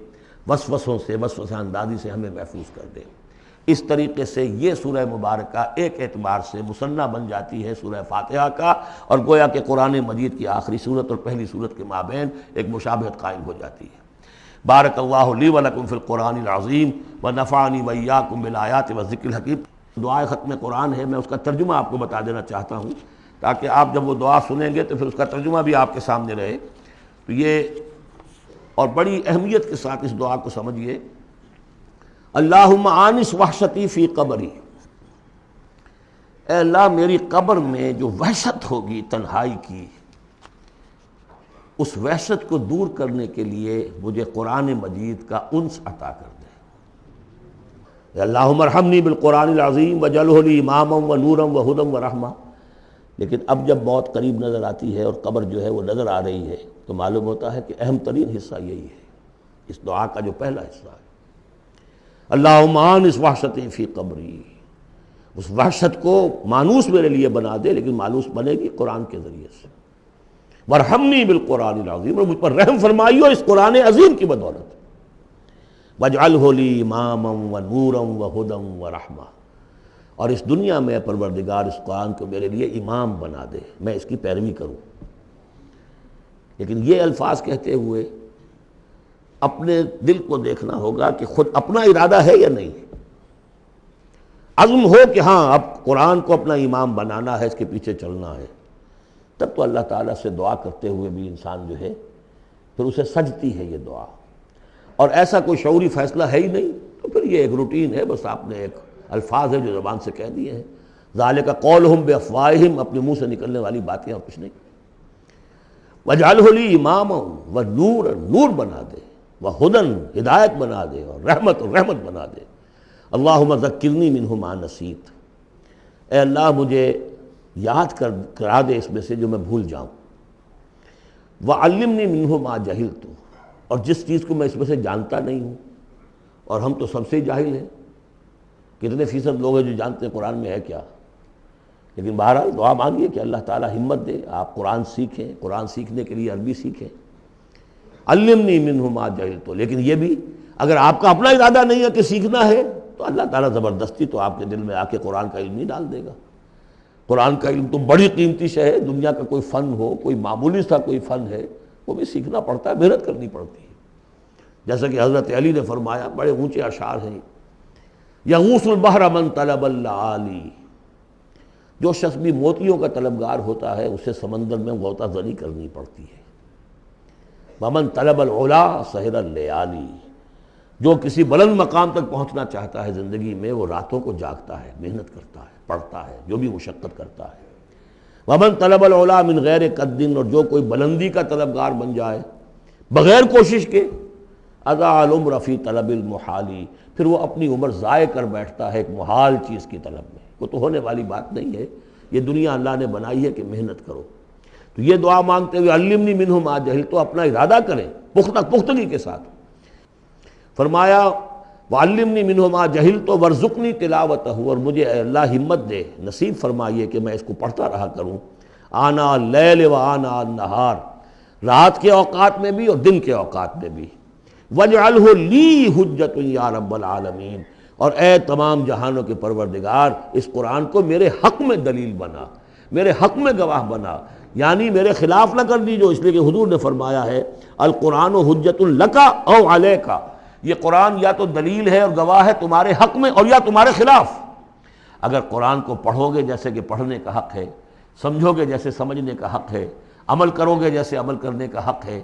وسوسوں سے، وسوسہ اندازی سے ہمیں محفوظ کر دے. اس طریقے سے یہ سورہ مبارکہ ایک اعتبار سے مثنیٰ بن جاتی ہے سورہ فاتحہ کا، اور گویا کہ قرآن مجید کی آخری صورت اور پہلی صورت کے مابین ایک مشابہت قائم ہو جاتی ہے. بارک اللہ لی ولکم فی القرآن العظیم ونفعنی وایاکم بالآیات والذکر الحکیم. دعائے ختم قرآن ہے، میں اس کا ترجمہ آپ کو بتا دینا چاہتا ہوں تاکہ آپ جب وہ دعا سنیں گے تو پھر اس کا ترجمہ بھی آپ کے سامنے رہے. تو یہ اور بڑی اہمیت کے ساتھ اس دعا کو سمجھیے. اللہم آنس وحشتی فی قبری، اے اللہ میری قبر میں جو وحشت ہوگی تنہائی کی، اس وحشت کو دور کرنے کے لیے مجھے قرآن مجید کا انس عطا کر دے. اے اللہم ارحمنی بالقرآن العظیم وجعلہ لی اماما ونورا وہدی ورحمہ. لیکن اب جب موت قریب نظر آتی ہے اور قبر جو ہے وہ نظر آ رہی ہے تو معلوم ہوتا ہے کہ اہم ترین حصہ یہی ہے، اس دعا کا جو پہلا حصہ ہے. اللہم آنس وحشتی فی قبری، اس وحشت کو مانوس میرے لیے بنا دے، لیکن مانوس بنے گی قرآن کے ذریعے سے. وارحمنی بالقرآن العظیم، اور مجھ پر رحم فرمائیو اس قرآن عظیم کی بدولت. واجعلہ لی اماما ونورا وہدی ورحمہ، اور اس دنیا میں پروردگار اس قرآن کو میرے لیے امام بنا دے، میں اس کی پیروی کروں. لیکن یہ الفاظ کہتے ہوئے اپنے دل کو دیکھنا ہوگا کہ خود اپنا ارادہ ہے یا نہیں. عزم ہو کہ ہاں اب قرآن کو اپنا امام بنانا ہے، اس کے پیچھے چلنا ہے، تب تو اللہ تعالیٰ سے دعا کرتے ہوئے بھی انسان جو ہے پھر اسے سجتی ہے یہ دعا. اور ایسا کوئی شعوری فیصلہ ہے ہی نہیں تو پھر یہ ایک روٹین ہے، بس آپ نے ایک الفاظ ہے جو زبان سے کہہ دیے ہیں. ذالک قولہم بافواہہم، اپنے منہ سے نکلنے والی باتیں اور کچھ نہیں. وجعلہ لی اماما ونورا، نور بنا دے، وہدن، ہدایت بنا دے، اور رحمت بنا دے. اللہم ذکرنی منہ ما نسیت، اے اللہ مجھے یاد کرا دے اس میں سے جو میں بھول جاؤں. وعلمنی منہ ما جہلت، اور جس چیز کو میں اس میں سے جانتا نہیں ہوں، اور ہم تو سب سے جاہل ہیں. کتنے فیصد لوگ ہیں جو جانتے ہیں قرآن میں ہے کیا. لیکن بہرحال دعا مانگیے کہ اللہ تعالیٰ ہمت دے، آپ قرآن سیکھیں، قرآن سیکھنے کے لیے عربی سیکھیں. علمنی منہ ما جہلت، لیکن یہ بھی اگر آپ کا اپنا ارادہ نہیں ہے کہ سیکھنا ہے تو اللہ تعالیٰ زبردستی تو آپ کے دل میں آ کے قرآن کا علم نہیں ڈال دے گا۔ قرآن کا علم تو بڑی قیمتی شے ہے، دنیا کا کوئی فن ہو، کوئی معمولی سا کوئی فن ہے، وہ بھی سیکھنا پڑتا ہے، محنت کرنی پڑتی ہے۔ جیسا کہ حضرت علی نے فرمایا، بڑے اونچے اشعار ہیں، یغوث البحر من طلب اللآلی، جو شخص بھی موتیوں کا طلبگار ہوتا ہے اسے سمندر میں غوطہ زنی کرنی پڑتی ہے۔ ومن طلب العلا سہر اللیالی، جو کسی بلند مقام تک پہنچنا چاہتا ہے زندگی میں وہ راتوں کو جاگتا ہے، محنت کرتا ہے، پڑھتا ہے، جو بھی مشقت کرتا ہے۔ ومن طلب العلا من غیر قد، اور جو کوئی بلندی کا طلبگار بن جائے بغیر کوشش کے، اضاع العمر فی طلب المحالی، پھر وہ اپنی عمر ضائع کر بیٹھتا ہے ایک محال چیز کی طلب میں۔ وہ تو ہونے والی بات نہیں ہے، یہ دنیا اللہ نے بنائی ہے کہ محنت کرو۔ تو یہ دعا مانگتے ہوئے علمنی منہ ما جہلت، تو اپنا ارادہ کریں پختگی کے ساتھ۔ فرمایا وعلمنی منہ ما جہلت وارزقنی تلاوتہ، اور مجھے اے اللہ ہمت دے، نصیب فرمائیے کہ میں اس کو پڑھتا رہا کروں، آنا اللیل و آنا النہار، رات کے اوقات میں بھی اور دن کے اوقات میں بھی۔ وَاجْعَلْهُ لِي حُجَّةٌ یا رب العالمین، اور اے تمام جہانوں کے پروردگار اس قرآن کو میرے حق میں دلیل بنا، میرے حق میں گواہ بنا، یعنی میرے خلاف نہ کر دیجو، اس لیے کہ حضور نے فرمایا ہے القرآن حجۃ لک او علیک، یہ قرآن یا تو دلیل ہے اور گواہ ہے تمہارے حق میں اور یا تمہارے خلاف۔ اگر قرآن کو پڑھو گے جیسے کہ پڑھنے کا حق ہے، سمجھو گے جیسے سمجھنے کا حق ہے، عمل کرو گے جیسے عمل کرنے کا حق ہے،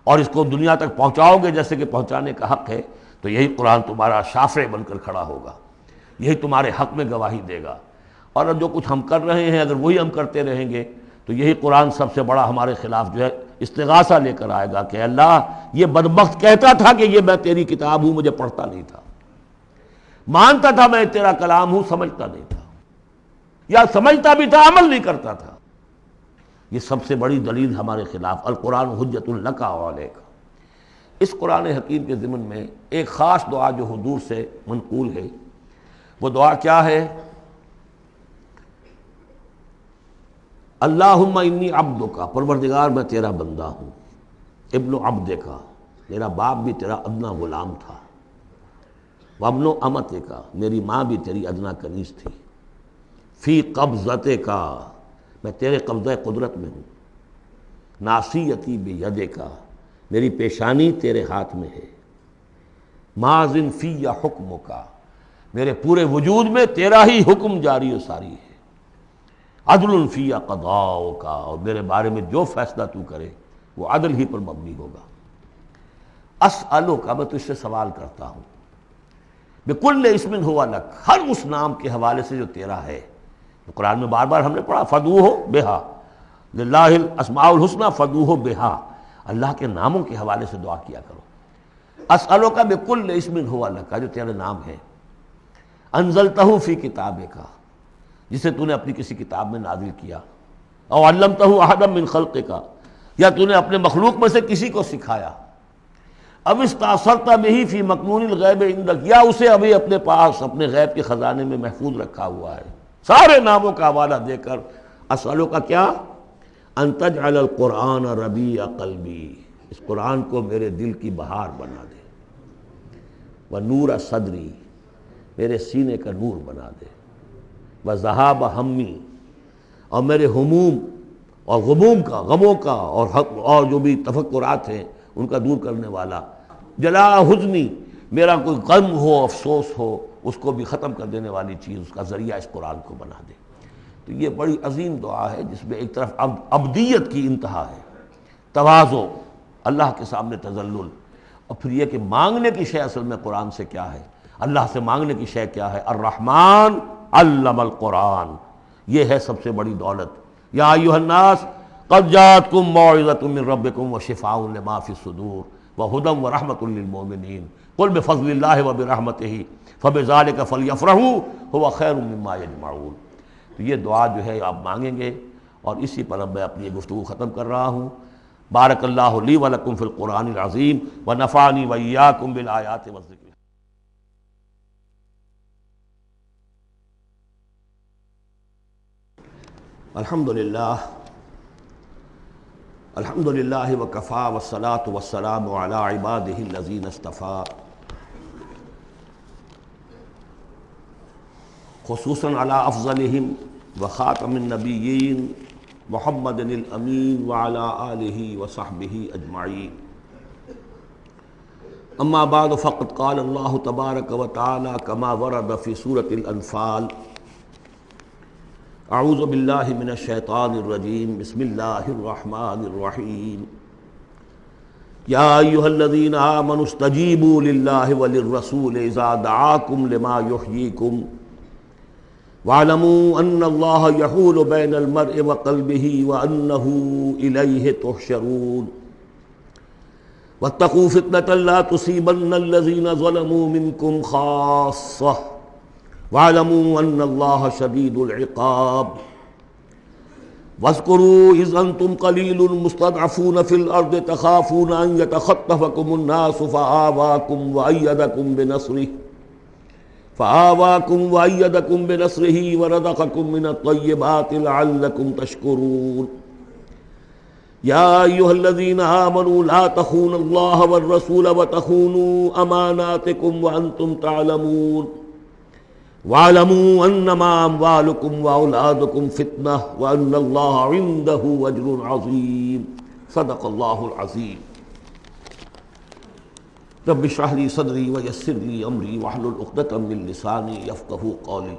اور اس کو دنیا تک پہنچاؤ گے جیسے کہ پہنچانے کا حق ہے، تو یہی قرآن تمہارا شافع بن کر کھڑا ہوگا، یہی تمہارے حق میں گواہی دے گا۔ اور جو کچھ ہم کر رہے ہیں اگر وہی ہم کرتے رہیں گے تو یہی قرآن سب سے بڑا ہمارے خلاف جو ہے استغاثہ لے کر آئے گا کہ اللہ یہ بدبخت کہتا تھا کہ یہ میں تیری کتاب ہوں، مجھے پڑھتا نہیں تھا، مانتا تھا میں تیرا کلام ہوں، سمجھتا نہیں تھا، یا سمجھتا بھی تھا عمل نہیں کرتا تھا۔ یہ سب سے بڑی دلیل ہمارے خلاف، القرآن حجۃ لک و علیک۔ اس قرآن حکیم کے ضمن میں ایک خاص دعا جو حضور سے منقول ہے، وہ دعا کیا ہے؟ اللہم انی عبدک، پروردگار میں تیرا بندہ ہوں، ابن عبدک، میرا باپ بھی تیرا ادنا غلام تھا، وابن امتک، میری ماں بھی تیری ادنا کنیز تھی، فی قبضتک، میں تیرے قبضہ قدرت میں ہوں، ناصیتی بیدک، میری پیشانی تیرے ہاتھ میں ہے، ماضٍ فی حکمک، میرے پورے وجود میں تیرا ہی حکم جاری و ساری ہے، عدل فی قضاؤک، اور میرے بارے میں جو فیصلہ تو کرے وہ عدل ہی پر مبنی ہوگا۔ اسألک، میں تجھ سے سوال کرتا ہوں، بکل اسم ہوا لک، ہر اس نام کے حوالے سے جو تیرا ہے، قرآن میں بار بار ہم نے پڑھا فدعوہ بہا، للہ الاسماء الحسنی فدعوہ بہا، اللہ کے ناموں کے حوالے سے دعا کیا کرو۔ اسألک بکل اسم ہوا لک، جو تیرے نام ہے، انزلتہ فی کتابک، جسے تو نے اپنی کسی کتاب میں نازل کیا، او علمتہ احدا من خلقک، یا تو نے اپنے مخلوق میں سے کسی کو سکھایا، اب استاثرت بہ فی مکنون الغیب عندک، یا اسے ابھی اپنے پاس اپنے غیب کے خزانے میں محفوظ رکھا ہوا ہے۔ سارے ناموں کا حوالہ دے کر اسألو کا کیا، ان تجعل القرآن ربیع قلبی، اس قرآن کو میرے دل کی بہار بنا دے، ونور صدری، میرے سینے کا نور بنا دے، وذہاب ہمی، اور میرے ہموم اور غموم کا، غموں کا اور جو بھی تفکرات ہیں ان کا دور کرنے والا، جلا حزنی، میرا کوئی غم ہو افسوس ہو اس کو بھی ختم کر دینے والی چیز، اس کا ذریعہ اس قرآن کو بنا دے۔ تو یہ بڑی عظیم دعا ہے جس میں ایک طرف عبدیت کی انتہا ہے، تواضع، اللہ کے سامنے تذلل، اور پھر یہ کہ مانگنے کی شے اصل میں قرآن سے کیا ہے، اللہ سے مانگنے کی شے کیا ہے، الرحمن علم القرآن، یہ ہے سب سے بڑی دولت۔ یا ایھا الناس قد جاءتکم موعظۃ من ربکم وشفاء لما فی الصدور وہدی ورحمۃ للمؤمنین قل بفضل اللہ وبرحمتہ فبذلک فلیفرحوا ھو خیر مما یجمعون۔ تو یہ دعا جو ہے آپ مانگیں گے، اور اسی پر اب میں اپنی گفتگو ختم کر رہا ہوں۔ بارک اللہ لی ولکم فی القرآن العظیم ونفعنی وإیاکم بالآیات والذکر۔ الحمدللہ وکفی والصلاة والسلام علی عبادہ الذین اصطفیٰ، خصوصاً علی افضلہم وخاتم النبیین محمد الامین وعلی آلہ وصحبہ اجمعین. اما بعد فقد قال اللہ تبارک وتعالی کما ورد فی سورۃ الانفال اعوذ باللہ من الشیطان الرجیم بسم اللہ الرحمن الرحیم یا ایھا الذین آمنوا استجیبوا للہ وللرسول اذا دعاکم لما یحییکم وَاعْلَمُوا أَنَّ اللَّهَ يَحُولُ بَيْنَ الْمَرْءِ وَقَلْبِهِ وَأَنَّهُ إِلَيْهِ تُحْشَرُونَ وَاتَّقُوا فِتْنَةً لَا تُصِيبَنَّ الَّذِينَ ظَلَمُوا مِنكُمْ خَاصَّةً وَاعْلَمُوا أَنَّ اللَّهَ شَدِيدُ الْعِقَابِ وَاذْكُرُوا إِذْ أَنْتُمْ قَلِيلٌ مُسْتَضْعَفُونَ فِي الْأَرْضِ تَخَافُونَ أَنْ يَتَخَطَّفَكُمُ النَّاسُ فَآوَاكُمْ وَأَيَّدَكُمْ بِنَصْرِهِ وَرَزَقَكُمْ مِنَ الطَّيِّبَاتِ لَعَلَّكُمْ تَشْكُرُونَ يَا أَيُّهَا الَّذِينَ آمَنُوا لَا تَخُونُوا اللَّهَ وَالرَّسُولَ وَتَخُونُوا أَمَانَاتِكُمْ وَأَنْتُمْ تَعْلَمُونَ وَاعْلَمُوا أَنَّمَا أَمْوَالُكُمْ وَأَوْلَادُكُمْ فِتْنَةٌ وَأَنَّ اللَّهَ عِندَهُ أَجْرٌ عَظِيمٌ. صدق اللہ العظیم. رب اشرح لي صدري ويسر لي امري واحلل عقدة من لساني يفقهوا قولي.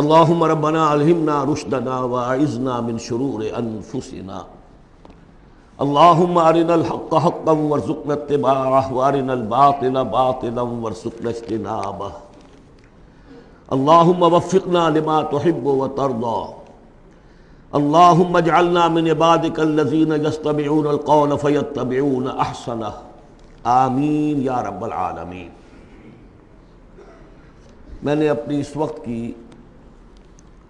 اللهم ربنا الهمنا رشدنا واعذنا من شرور انفسنا. اللهم ارنا الحق حقا وارزقنا اتباعه وارنا الباطل باطلا وارزقنا اجتنابه. اللهم وفقنا لما تحب وترضى. اللهم اجعلنا من عبادك الذين يستمعون القول فيتبعون احسنه. آمین یا رب العالمین. میں نے اپنی اس وقت کی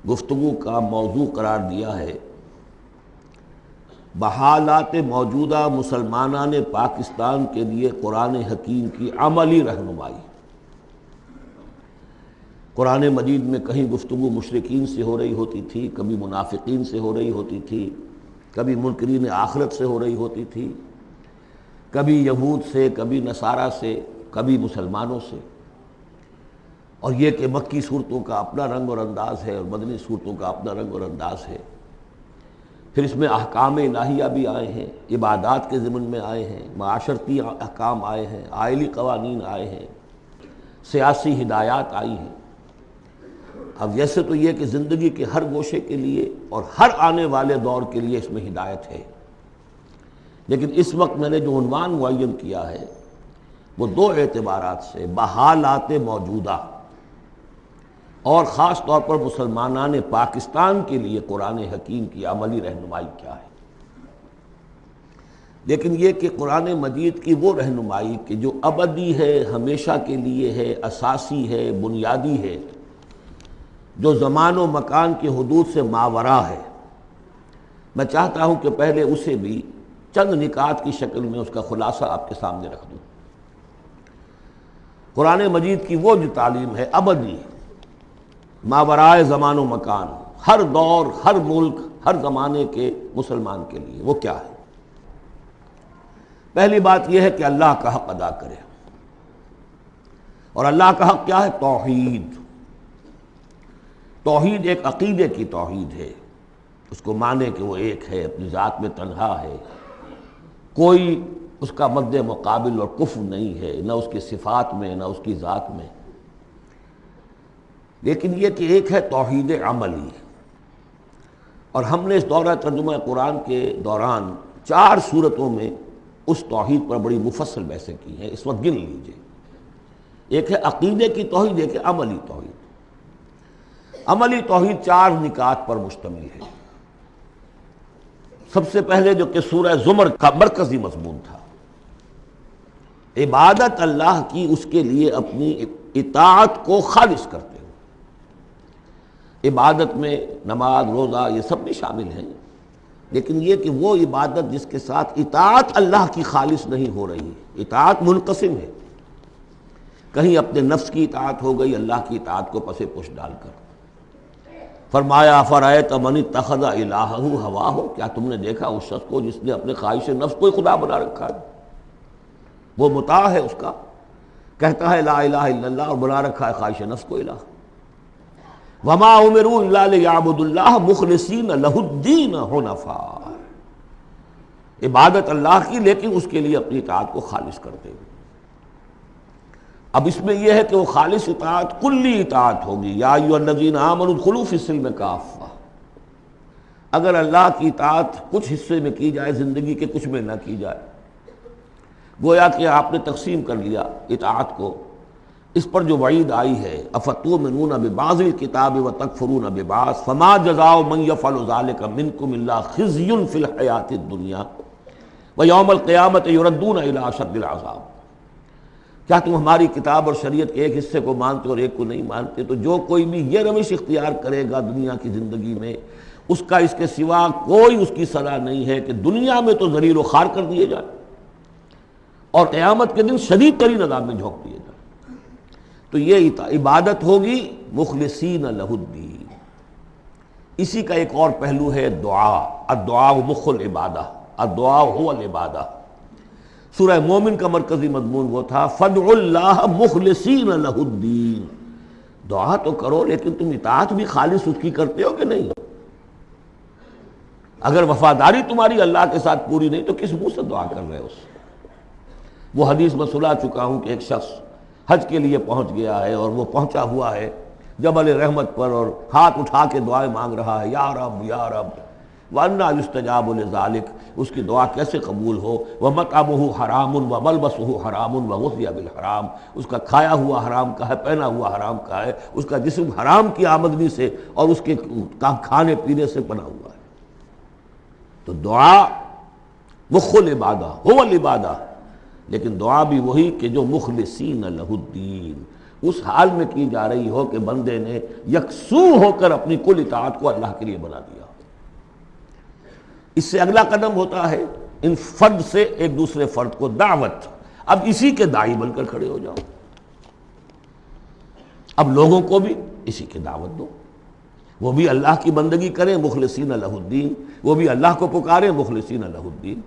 گفتگو کا موضوع قرار دیا ہے بحالات موجودہ مسلمانان پاکستان کے لیے قرآن حکیم کی عملی رہنمائی. قرآن مجید میں کہیں گفتگو مشرکین سے ہو رہی ہوتی تھی، کبھی منافقین سے ہو رہی ہوتی تھی، کبھی منکرین آخرت سے ہو رہی ہوتی تھی، کبھی یہود سے، کبھی نصارہ سے، کبھی مسلمانوں سے. اور یہ کہ مکی صورتوں کا اپنا رنگ اور انداز ہے اور مدنی صورتوں کا اپنا رنگ اور انداز ہے. پھر اس میں احکام الہیہ بھی آئے ہیں، عبادات کے ضمن میں آئے ہیں، معاشرتی احکام آئے ہیں، آئلی قوانین آئے ہیں، سیاسی ہدایات آئی ہیں. اب ویسے تو یہ کہ زندگی کے ہر گوشے کے لیے اور ہر آنے والے دور کے لیے اس میں ہدایت ہے، لیکن اس وقت میں نے جو عنوان معین کیا ہے وہ دو اعتبارات سے بحالات موجودہ اور خاص طور پر مسلمانان پاکستان کے لیے قرآن حکیم کی عملی رہنمائی کیا ہے. لیکن یہ کہ قرآن مجید کی وہ رہنمائی کہ جو ابدی ہے، ہمیشہ کے لیے ہے، اساسی ہے، بنیادی ہے، جو زمان و مکان کی حدود سے ماورا ہے، میں چاہتا ہوں کہ پہلے اسے بھی چند نکات کی شکل میں اس کا خلاصہ آپ کے سامنے رکھ دوں. قرآن مجید کی وہ جو تعلیم ہے ابدی، ماورائے زمان و مکان، ہر دور، ہر ملک، ہر زمانے کے مسلمان کے لیے، وہ کیا ہے؟ پہلی بات یہ ہے کہ اللہ کا حق ادا کرے. اور اللہ کا حق کیا ہے؟ توحید. توحید ایک عقیدے کی توحید ہے، اس کو مانے کہ وہ ایک ہے، اپنی ذات میں تنہا ہے، کوئی اس کا مد مقابل اور کفو نہیں ہے، نہ اس کی صفات میں نہ اس کی ذات میں. لیکن یہ کہ ایک ہے توحید عملی. اور ہم نے اس دورہ ترجمہ قرآن کے دوران 4 صورتوں میں اس توحید پر بڑی مفصل بحثیں کی ہیں. اس وقت گن لیجئے. ایک ہے عقیدے کی توحید، ایک ہے عملی توحید. عملی توحید 4 نکات پر مشتمل ہے. سب سے پہلے جو کہ سورہ زمر کا مرکزی مضمون تھا، عبادت اللہ کی، اس کے لیے اپنی اطاعت کو خالص کرتے ہوئے. عبادت میں نماز، روزہ یہ سب بھی شامل ہیں، لیکن یہ کہ وہ عبادت جس کے ساتھ اطاعت اللہ کی خالص نہیں ہو رہی. اطاعت منقسم ہے، کہیں اپنے نفس کی اطاعت ہو گئی اللہ کی اطاعت کو پس پش ڈال کر. فرمایا فرأیت من اتخذ الہہ ہواہ، کیا تم نے دیکھا اس شخص کو جس نے اپنے خواہش نفس کو ہی خدا بنا رکھا ہے؟ وہ مطاع ہے اس کا، کہتا ہے لا الہ الا اللہ اور بنا رکھا ہے خواہش نفس کو الہ۔ وما امروا الا لیعبدوا اللہ مخلصین لہ الدین حنفاء، عبادت اللہ کی لیکن اس کے لیے اپنی اطاعت کو خالص کرتے ہوئے۔ اب اس میں یہ ہے کہ وہ خالص اطاعت کلی اطاعت ہوگی، یا ایھا الذین آمنوا ادخلوا فی السلم کافہ۔ اگر اللہ کی اطاعت کچھ حصے میں کی جائے زندگی کے، کچھ میں نہ کی جائے، گویا کہ آپ نے تقسیم کر لیا اطاعت کو، اس پر جو وعید آئی ہے افتؤمنون ببعض الکتاب وتکفرون ببعض فما جزاء من یفعل ذلک منکم الا خزی فی الحیاۃ الدنیا ویوم القیامۃ یردون الی اشد العذاب۔ کیا تم ہماری کتاب اور شریعت کے ایک حصے کو مانتے اور ایک کو نہیں مانتے؟ تو جو کوئی بھی یہ روش اختیار کرے گا دنیا کی زندگی میں، اس کا اس کے سوا کوئی اس کی سزا نہیں ہے کہ دنیا میں تو ذلیل و خوار کر دیے جائے اور قیامت کے دن شدید ترین عذاب میں جھونک دیے جائے۔ تو یہ عبادت ہوگی مخلصین لہ الدین۔ اسی کا ایک اور پہلو ہے دعا، الدعاء مخ العبادہ، الدعاء هو العبادہ۔ سورہ مومن کا مرکزی مضمون وہ تھا فادعوا اللہ مخلصین لہ الدین، دعا تو کرو لیکن تم اطاعت بھی خالص اس کی کرتے ہو کہ نہیں؟ اگر وفاداری تمہاری اللہ کے ساتھ پوری نہیں تو کس منہ سے دعا کر رہے ہو؟ وہ حدیث میں سنا چکا ہوں کہ ایک شخص حج کے لیے پہنچ گیا ہے اور وہ پہنچا ہوا ہے جبل رحمت پر اور ہاتھ اٹھا کے دعائیں مانگ رہا ہے، یا رب یا رب، وَأَنَّىٰ يُسْتَجَابُ لِذَٰلِكَ، اس کی دعا کیسے قبول ہو؟ وَمَطْعَمُهُ حَرَامٌ وَمَلْبَسُهُ حَرَامٌ وَغُذِّيَ بِالْحَرَام، اس کا کھایا ہوا حرام کا ہے، پہنا ہوا حرام کا ہے، اس کا جسم حرام کی آمدنی سے اور اس کے کھانے پینے سے بنا ہوا ہے۔ تو دعا مخ العبادہ هو العبادہ، لیکن دعا بھی وہی کہ جو مخلصین لہ الدین، اس حال میں کی جا رہی ہو کہ بندے نے یکسو ہو کر اپنی کل اطاعت کو اللہ کے لیے بنا دیا۔ اس سے اگلا قدم ہوتا ہے ان فرد سے ایک دوسرے فرد کو دعوت، اب اسی کے داعی بن کر کھڑے ہو جاؤ، اب لوگوں کو بھی اسی کی دعوت دو، وہ بھی اللہ کی بندگی کریں مخلصین لہ الدین، وہ بھی اللہ کو پکاریں مخلصین لہ الدین۔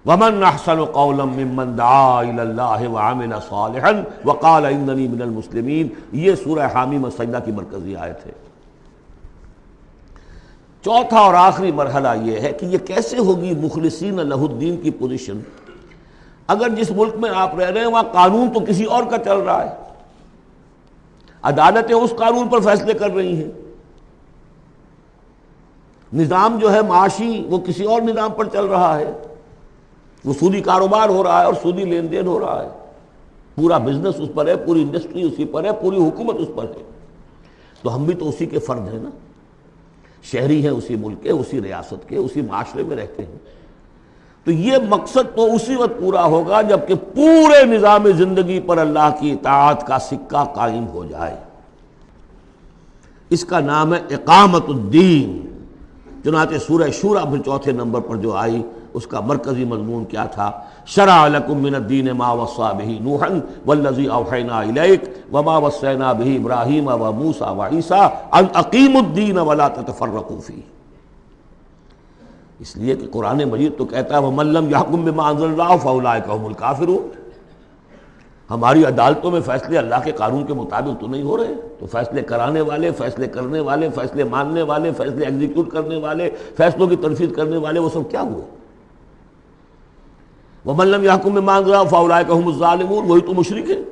وَمَنْ أَحْسَنُ قَوْلًا مِّمَّنْ دَعَا إِلَى اللَّهِ وَعَمِلَ صَالِحًا وَقَالَ إِنَّنِي مِنَ الْمُسْلِمِينَ، یہ سورہ حامیم السجدہ کی مرکزی آیت ہے۔ چوتھا اور آخری مرحلہ یہ ہے کہ یہ کیسے ہوگی مخلصین لہ الدین کی پوزیشن، اگر جس ملک میں آپ رہ رہے ہیں وہاں قانون تو کسی اور کا چل رہا ہے، عدالتیں اس قانون پر فیصلے کر رہی ہیں، نظام جو ہے معاشی وہ کسی اور نظام پر چل رہا ہے، وہ سودی کاروبار ہو رہا ہے اور سودی لین دین ہو رہا ہے، پورا بزنس اس پر ہے، پوری انڈسٹری اسی پر ہے، پوری حکومت اس پر ہے۔ تو ہم بھی تو اسی کے فرد ہیں نا، شہری ہیں اسی ملک کے، اسی ریاست کے، اسی معاشرے میں رہتے ہیں۔ تو یہ مقصد تو اسی وقت پورا ہوگا جب کہ پورے نظام زندگی پر اللہ کی اطاعت کا سکہ قائم ہو جائے۔ اس کا نام ہے اقامت الدین۔ چنانچہ سورہ شورى پھر چوتھے نمبر پر جو آئی اس کا مرکزی مضمون کیا تھا؟ شرع لکم من الدین ما وصى به نوحا والذی اوحینا الیک وما وصینا به ابراہیم وموسیٰ وعیسیٰ ان اقیموا الدین ولا تتفرقوا فیہ۔ اس لیے کہ قرآن مجید تو کہتا ہے ومن لم یحکم بما انزل اللہ فاولئک هم الکافرون، ہماری عدالتوں میں فیصلے اللہ کے قانون کے مطابق تو نہیں ہو رہے، تو فیصلے کرانے والے، فیصلے کرنے والے، فیصلے ماننے والے، فیصلے ایگزیکیوٹ کرنے والے، فیصلوں کی تنفیذ کرنے والے، وہ سب کیا ہوئے؟ وَمَن لَّمْ يَحْكُم بِمَا أَنزَلَ اللَّهُ فَأُولَٰئِكَ هُمُ الظَّالِمُونَ، وہی تو مشرک ہیں۔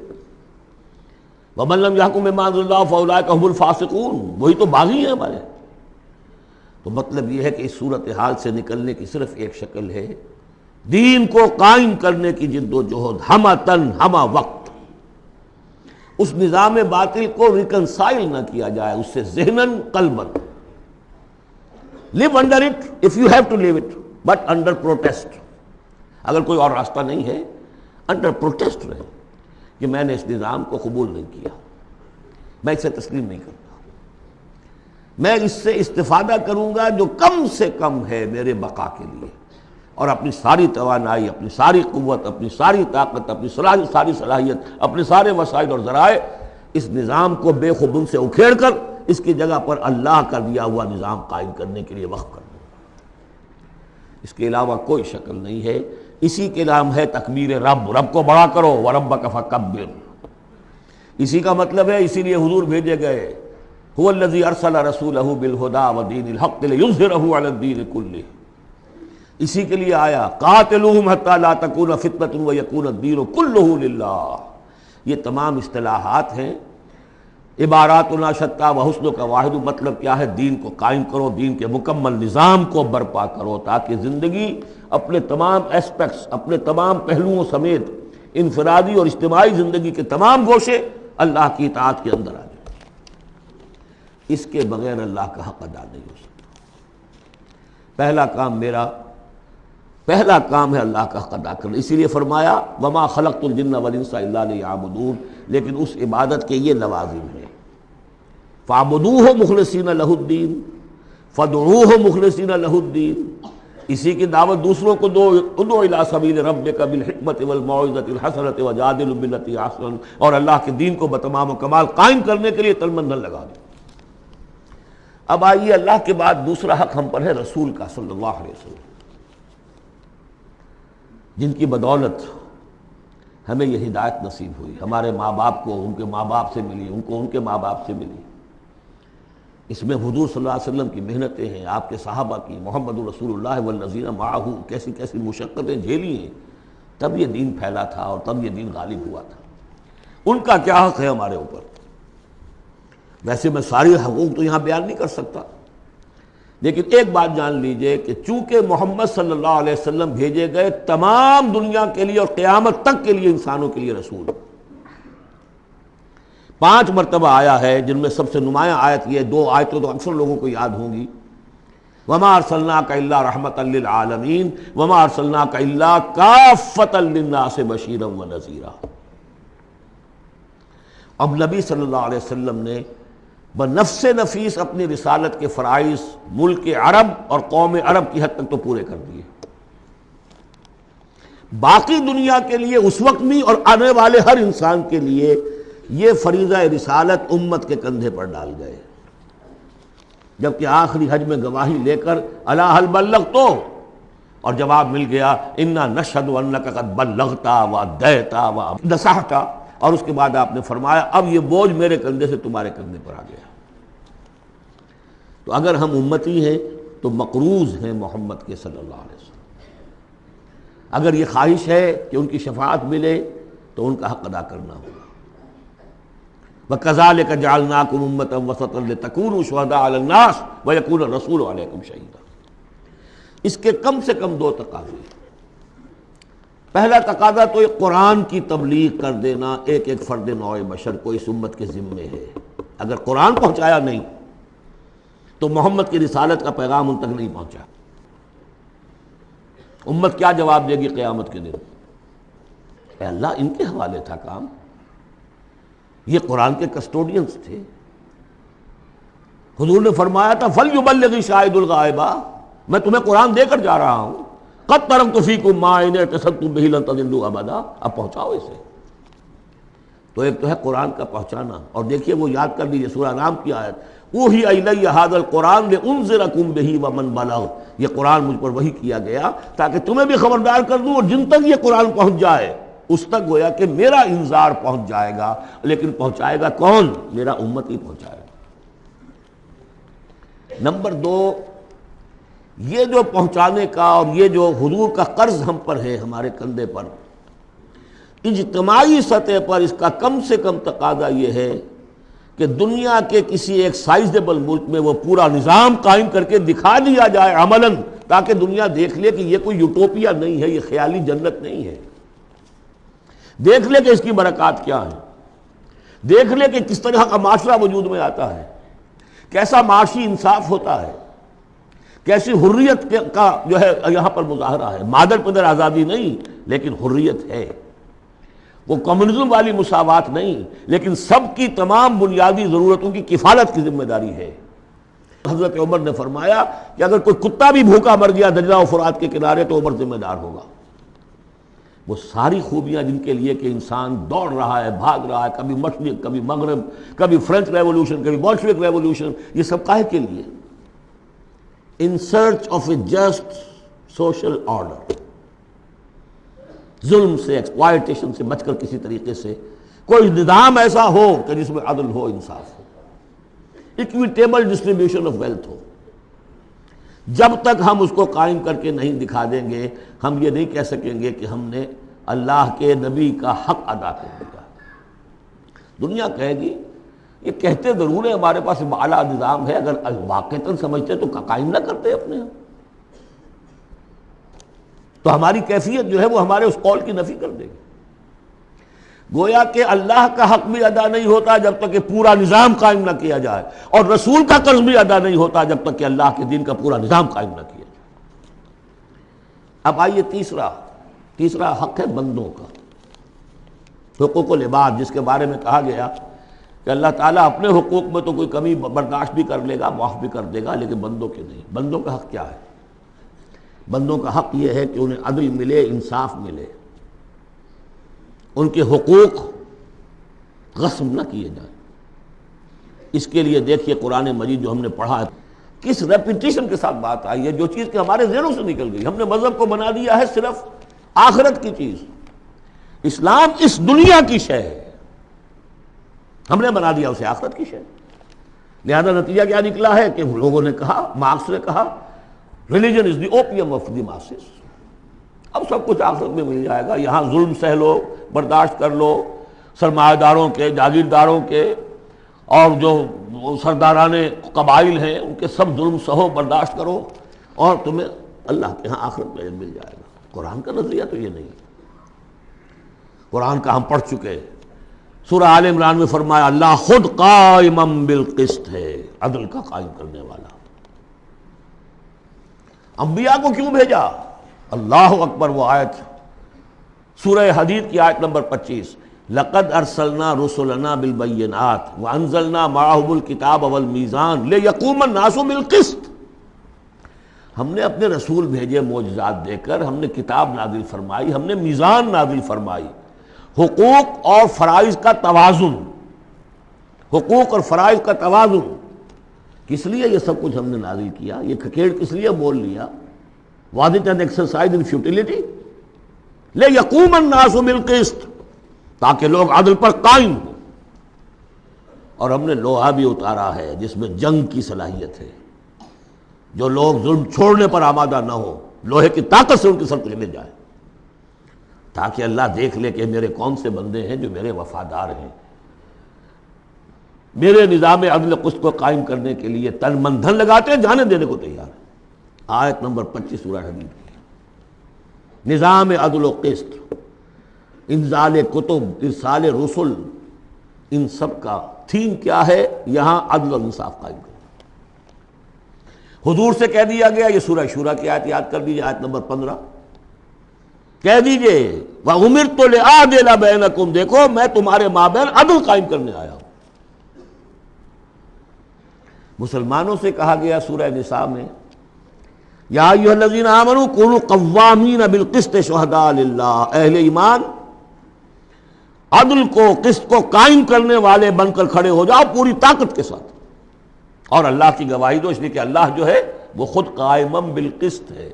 وَمَن لَّمْ يَحْكُم بِمَا أَنزَلَ اللَّهُ فَأُولَٰئِكَ هُمُ الْفَاسِقُونَ، وہی تو باغی ہیں ہمارے۔ تو مطلب یہ ہے کہ اس صورتحال سے نکلنے کی صرف ایک شکل ہے، دین کو قائم کرنے کی جد و جہد، ہمہ تن ہمہ وقت۔ اس نظام باطل کو ریکنسائل نہ کیا جائے اس سے ذہناً قلباً۔ live under it if you have to live it but under protest۔ اگر کوئی اور راستہ نہیں ہے انڈر پروٹیسٹ رہے کہ میں نے اس نظام کو قبول نہیں کیا، میں اسے تسلیم نہیں کرتا، میں اس سے استفادہ کروں گا جو کم سے کم ہے میرے بقا کے لیے، اور اپنی ساری توانائی، اپنی ساری قوت، اپنی ساری طاقت، اپنی ساری صلاحیت، اپنے سارے وسائل اور ذرائع اس نظام کو بے خبن سے اکھیڑ کر اس کی جگہ پر اللہ کا دیا ہوا نظام قائم کرنے کے لیے وقف کر دوں۔ اس کے علاوہ کوئی شکل نہیں ہے اسی کے نام ہے تکبیر رب، رب کو بڑا کرو، وَرَبَّكَ فَكَبِّرْ۔ اسی کا مطلب ہے، اسی لیے حضور بھیجے گئے، هُوَ الَّذِي أَرْسَلَ رَسُولَهُ بِالْهُدَى وَدِينِ الْحَقِّ لِيُظْهِرَهُ عَلَى الدِّينِ كُلِّهِ، اسی کے لیے آیا قَاتِلُوهُمْ حَتَّى لَا تَكُونَ فِتْنَةٌ وَيَكُونَ الدِّينُ كُلُّهُ لِلَّهِ۔ یہ تمام اصطلاحات ہیں، عباراتنا شتیٰ وحسنک واحد، مطلب کیا ہے؟ دین کو قائم کرو، دین کے مکمل نظام کو برپا کرو، تاکہ زندگی اپنے تمام ایسپیکٹس، اپنے تمام پہلوؤں سمیت انفرادی اور اجتماعی زندگی کے تمام گوشے اللہ کی اطاعت کے اندر آ جائے۔ اس کے بغیر اللہ کا حق ادا نہیں ہو سکتا۔ پہلا کام ہے اللہ کا حق ادا کرنا، اسی لیے فرمایا وما خلقت الجن والانس الا لیعبدون، لیکن اس عبادت کے یہ لوازم ہیں، فاعبدوہ مخلصین لہ الدین، فادعوہ مخلصین لہ الدین، اسی کی دعوت دوسروں کو دو، ادعو الی سبیل ربک بالحکمت والموعظۃ الحسنۃ وجادلہم باللتی احسن، اور اللہ کے دین کو بتمام و کمال قائم کرنے کے لیے تن من دھن لگا دو۔ اب آئیے اللہ کے بعد دوسرا حق ہم پر ہے رسول کا صلی اللہ علیہ وسلم، جن کی بدولت ہمیں یہ ہدایت نصیب ہوئی، ہمارے ماں باپ کو ان کے ماں باپ سے ملی، ان کو ان کے ماں باپ سے ملی۔ اس میں حضور صلی اللہ علیہ وسلم کی محنتیں ہیں، آپ کے صحابہ کی، محمد رسول اللہ والذین معہ کیسی کیسی مشقتیں جھیلی ہیں، تب یہ دین پھیلا تھا اور تب یہ دین غالب ہوا تھا۔ ان کا کیا حق ہے ہمارے اوپر؟ ویسے میں ساری حقوق تو یہاں بیان نہیں کر سکتا، لیکن ایک بات جان لیجئے کہ چونکہ محمد صلی اللہ علیہ وسلم بھیجے گئے تمام دنیا کے لیے اور قیامت تک کے لیے انسانوں کے لیے رسول، 5 مرتبہ آیا ہے، جن میں سب سے نمایاں آیت یہ 2 آیتیں تو اکثر لوگوں کو یاد ہوں گی، وَمَا أَرْسَلْنَاكَ إِلَّا رَحْمَةً لِّلْعَالَمِينَ وَمَا أَرْسَلْنَاكَ إِلَّا كَافَّةً لِّلنَّاسِ بَشِيرًا وَنَذِيرًا۔ اب نبی صلی اللہ علیہ وسلم نے بنفس نفیس اپنی رسالت کے فرائض ملک عرب اور قوم عرب کی حد تک تو پورے کر دیے، باقی دنیا کے لیے اس وقت بھی اور آنے والے ہر انسان کے لیے یہ فریضہ رسالت امت کے کندھے پر ڈال گئے، جبکہ آخری حج میں گواہی لے کر الا هل بلغت، اور جواب مل گیا انا نشهد انک قد بلغت وادیت ونصحت، اور اس کے بعد آپ نے فرمایا اب یہ بوجھ میرے کندھے سے تمہارے کندھے پر آ گیا۔ تو اگر ہم امتی ہیں تو مقروض ہیں محمد کے صلی اللہ علیہ وسلم، اگر یہ خواہش ہے کہ ان کی شفاعت ملے تو ان کا حق ادا کرنا ہوگا۔ وَكَذَلِكَ جَعَلْنَاكُمْ أُمَّةً وَسَطًا لِتَكُونُوا شُهَدَاءَ عَلَى النَّاسِ وَيَكُونَ الرَّسُولُ عَلَيْكُمْ شَهِيدًا۔ اس کے کم سے کم 2 تقاضے۔ پہلا تقاضا تو ایک قرآن کی تبلیغ کر دینا ایک ایک فرد نوع بشر کو اس امت کے ذمے ہے، اگر قرآن پہنچایا نہیں تو محمد کی رسالت کا پیغام ان تک نہیں پہنچا، امت کیا جواب دے گی قیامت کے دن؟ اے اللہ ان کے حوالے تھا کام، یہ قرآن کے کسٹوڈینز تھے۔ حضور نے فرمایا تھا فَلْيُبَلِّغِ شَاهِدُ الْغَائِبَ، میں تمہیں قرآن دے کر جا رہا ہوں، قَدْ تَرَكْتُ فِيكُم مَّا إِنْ اعْتَصَمْتُم بِهِ لَن تَضِلُّوا أَبَدًا، اب پہنچاؤ اسے۔ تو ایک تو ہے قرآن کا پہنچانا، اور دیکھیے وہ یاد کر لیجیے سورہ نام کی آیت اوحی الی ھذا القرآن لانذرکم بہ ومن بلغ، یہ قرآن مجھ پر وحی کیا گیا تاکہ تمہیں بھی خبردار کر دوں، اور جن تک یہ قرآن پہنچ جائے اس تک گویا کہ میرا انذار پہنچ جائے گا، لیکن پہنچائے گا کون؟ میرا امت ہی پہنچائے گا۔ نمبر 2، یہ جو پہنچانے کا اور یہ جو حضور کا قرض ہم پر ہے ہمارے کندھے پر، اجتماعی سطح پر اس کا کم سے کم تقاضا یہ ہے کہ دنیا کے کسی ایک سائزیبل ملک میں وہ پورا نظام قائم کر کے دکھا دیا جائے عملاً، تاکہ دنیا دیکھ لے کہ یہ کوئی یوٹوپیا نہیں ہے، یہ خیالی جنت نہیں ہے، دیکھ لے کہ اس کی برکات کیا ہے، دیکھ لے کہ کس طرح کا معاشرہ وجود میں آتا ہے، کیسا معاشی انصاف ہوتا ہے، کیسی حریت کا جو ہے یہاں پر مظاہرہ ہے، مادر پدر آزادی نہیں لیکن حریت ہے، وہ کمیونزم والی مساوات نہیں لیکن سب کی تمام بنیادی ضرورتوں کی کفالت کی ذمہ داری ہے۔ حضرت عمر نے فرمایا کہ اگر کوئی کتا بھی بھوکا مر گیا دجلہ و فرات کے کنارے تو عمر ذمہ دار ہوگا۔ وہ ساری خوبیاں جن کے لیے کہ انسان دوڑ رہا ہے، بھاگ رہا ہے، کبھی مشرق کبھی مغرب، کبھی فرینچ ریولوشن کبھی بولشوک ریولوشن، یہ سب کاہے کے لیے؟ In search of a just social order. ظلم سے، ایکسپلائٹیشن سے بچ کر کسی طریقے سے کوئی نظام ایسا ہو کہ جس میں عدل ہو، انصاف ہو، اکویٹیبل ڈسٹریبیوشن آف ویلتھ ہو۔ جب تک ہم اس کو قائم کر کے نہیں دکھا دیں گے، ہم یہ نہیں کہہ سکیں گے کہ ہم نے اللہ کے نبی کا حق ادا کر دیا۔ دنیا کہے گی یہ کہتے ضرور ہے ہمارے پاس اعلیٰ نظام ہے، اگر واقعتاً سمجھتے تو قائم نہ کرتے اپنے ہم، تو ہماری کیفیت جو ہے وہ ہمارے اس قول کی نفی کر دے گی۔ گویا کہ اللہ کا حق بھی ادا نہیں ہوتا جب تک کہ پورا نظام قائم نہ کیا جائے، اور رسول کا قرض بھی ادا نہیں ہوتا جب تک کہ اللہ کے دین کا پورا نظام قائم نہ کیا جائے۔ اب آئیے تیسرا حق ہے بندوں کا، حقوق العباد، جس کے بارے میں کہا گیا کہ اللہ تعالیٰ اپنے حقوق میں تو کوئی کمی برداشت بھی کر لے گا، معاف بھی کر دے گا، لیکن بندوں کے نہیں۔ بندوں کا حق کیا ہے؟ بندوں کا حق یہ ہے کہ انہیں عدل ملے، انصاف ملے، ان کے حقوق غصب نہ کیے جائیں۔ اس کے لیے دیکھیے قرآن مجید جو ہم نے پڑھا ہے، کس ریپیٹیشن کے ساتھ بات آئی ہے، جو چیز کہ ہمارے ذہنوں سے نکل گئی۔ ہم نے مذہب کو بنا دیا ہے صرف آخرت کی چیز، اسلام اس دنیا کی شے ہے، ہم نے بنا دیا اسے آخرت کی شے۔ لہذا نتیجہ کیا نکلا ہے کہ لوگوں نے کہا، مارکس نے کہا، religion is the opium of the masses. اب سب کچھ آخرت میں مل جائے گا، یہاں ظلم سہ لو، برداشت کر لو، سرمایہ داروں کے، جاگیرداروں کے، اور جو سرداران قبائل ہیں ان کے سب ظلم سہو، برداشت کرو، اور تمہیں اللہ کے ہاں آخرت میں مل جائے گا۔ قرآن کا نظریہ تو یہ نہیں ہے۔ قرآن کا ہم پڑھ چکے، سورہ آل عمران میں فرمایا اللہ خود قائم بالقسط ہے، عدل کا قائم کرنے والا۔ انبیاء کو کیوں بھیجا؟ اللہ اکبر، وہ آیت سورہ حدید کی آیت نمبر 25، لقد ارسلنا رسلنا بالبینات وانزلنا معهم الکتاب والمیزان لیقوم الناس بالقسط۔ ہم نے اپنے رسول بھیجے معجزات دے کر، ہم نے کتاب نازل فرمائی، ہم نے میزان نازل فرمائی، حقوق اور فرائض کا توازن، حقوق اور فرائض کا توازن۔ کس لیے یہ سب کچھ ہم نے نازل کیا؟ یہ کھکیڑ کس لیے بول لیا؟ Was it an exercise in futility? لیقوم الناس بالقسط، تاکہ لوگ عدل پر قائم ہوں۔ اور ہم نے لوہا بھی اتارا ہے جس میں جنگ کی صلاحیت ہے، جو لوگ ظلم چھوڑنے پر آمادہ نہ ہو، لوہے کی طاقت سے ان کے سر کچلے جائے، تاکہ اللہ دیکھ لے کہ میرے کون سے بندے ہیں جو میرے وفادار ہیں، میرے نظام عدل قسط کو قائم کرنے کے لیے تن من دھن لگاتے ہیں، جانے دینے کو تیار ہیں۔ آیت نمبر 25 سورہ حدید کی، نظام عدل و قسط، انزال کتب، ارسال رسل، ان سب کا تھیم کیا ہے؟ یہاں عدل و انصاف قائم کرنا۔ حضور سے کہہ دیا گیا، یہ سورہ شورى کی آیت یاد کر دیجیے، آیت نمبر 15، کہہ دیجئے وَأُمِرْتُ لِأَعْدِلَ بَيْنَكُمْ، دیکھو میں تمہارے مابین عدل قائم کرنے آیا ہوں۔ مسلمانوں سے کہا گیا سورہ نساء میں، یا ایھا الذین آمنوا کونوا قوامین بالقسط شہداء للہ، اہل ایمان عدل کو، قسط کو قائم کرنے والے بن کر کھڑے ہو جاؤ پوری طاقت کے ساتھ، اور اللہ کی گواہی دو، اس لیے کہ اللہ جو ہے وہ خود قائم بالقسط ہے،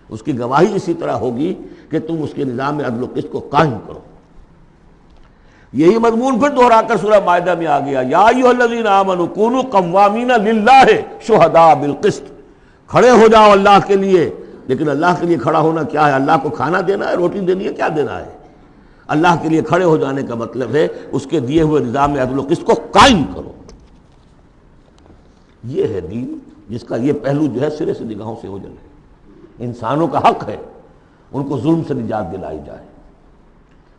اس کی گواہی اسی طرح ہوگی کہ تم اس کے نظام عدل و قسط کو قائم کرو۔ یہی مضمون پھر دہرا کر سورہ مائدہ میں آ گیا، یا ایھا الذین آمنوا کونوا قوامین للہ شہداء بالقسط، کھڑے ہو جاؤ اللہ کے لیے۔ لیکن اللہ کے لیے کھڑا ہونا کیا ہے؟ اللہ کو کھانا دینا ہے، روٹی دینی ہے، کیا دینا ہے؟ اللہ کے لیے کھڑے ہو جانے کا مطلب ہے اس کے دیے ہوئے نظام عدل و قسط کو قائم کرو۔ یہ ہے دین، جس کا یہ پہلو جو ہے سرے سے نگاہوں سے اوجھل ہے۔ انسانوں کا حق ہے ان کو ظلم سے نجات دلائی جائے۔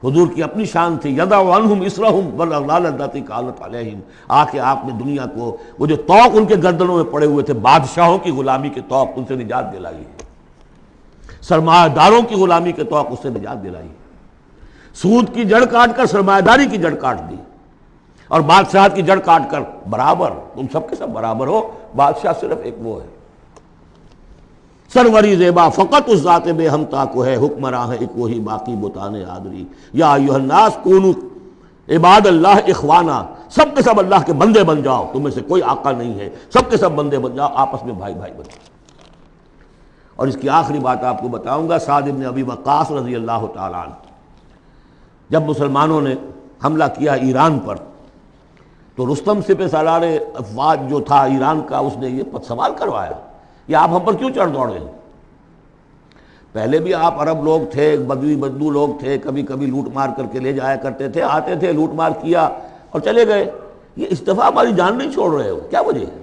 حضور کی اپنی شان تھی، یضع عنہم اسرہم والاغلال اللاتی کانت علیہم، آ کے آپ نے دنیا کو وہ جو طوق ان کے گردنوں میں پڑے ہوئے تھے، بادشاہوں کی غلامی کے طوق، ان سے نجات دلائی ہے، سرمایہ داروں کی غلامی کے طوق اس سے نجات دلائی ہے، سود کی جڑ کاٹ کر سرمایہ داری کی جڑ کاٹ دی، اور بادشاہت کی جڑ کاٹ کر برابر، تم سب کے سب برابر ہو، بادشاہ صرف ایک وہ ہے، سروری زیبا فقط اس ذات بے ہمتا کو ہے، حکمراں ہے ایک وہی باقی بتان آدری، یا ایھا الناس کونوا عباد اللہ اخوانا، سب کے سب اللہ کے بندے بن جاؤ، تم میں سے کوئی آقا نہیں ہے، سب کے سب بندے بن جاؤ، آپس میں بھائی بھائی بن جاؤ۔ اور اس کی آخری بات آپ کو بتاؤں گا، سعد بن ابی وقاص رضی اللہ تعالیٰ عنہ، جب مسلمانوں نے حملہ کیا ایران پر تو رستم سپہ سالار افواج جو تھا ایران کا، اس نے یہ سوال کروایا کہ آپ ہم پر کیوں چڑھ دوڑے ہیں؟ پہلے بھی آپ عرب لوگ تھے، بدوی بدو لوگ تھے، کبھی کبھی لوٹ مار کر کے لے جایا کرتے تھے، آتے تھے لوٹ مار کیا اور چلے گئے، یہ اس دفعہ ہماری جان نہیں چھوڑ رہے ہو، کیا وجہ ہے؟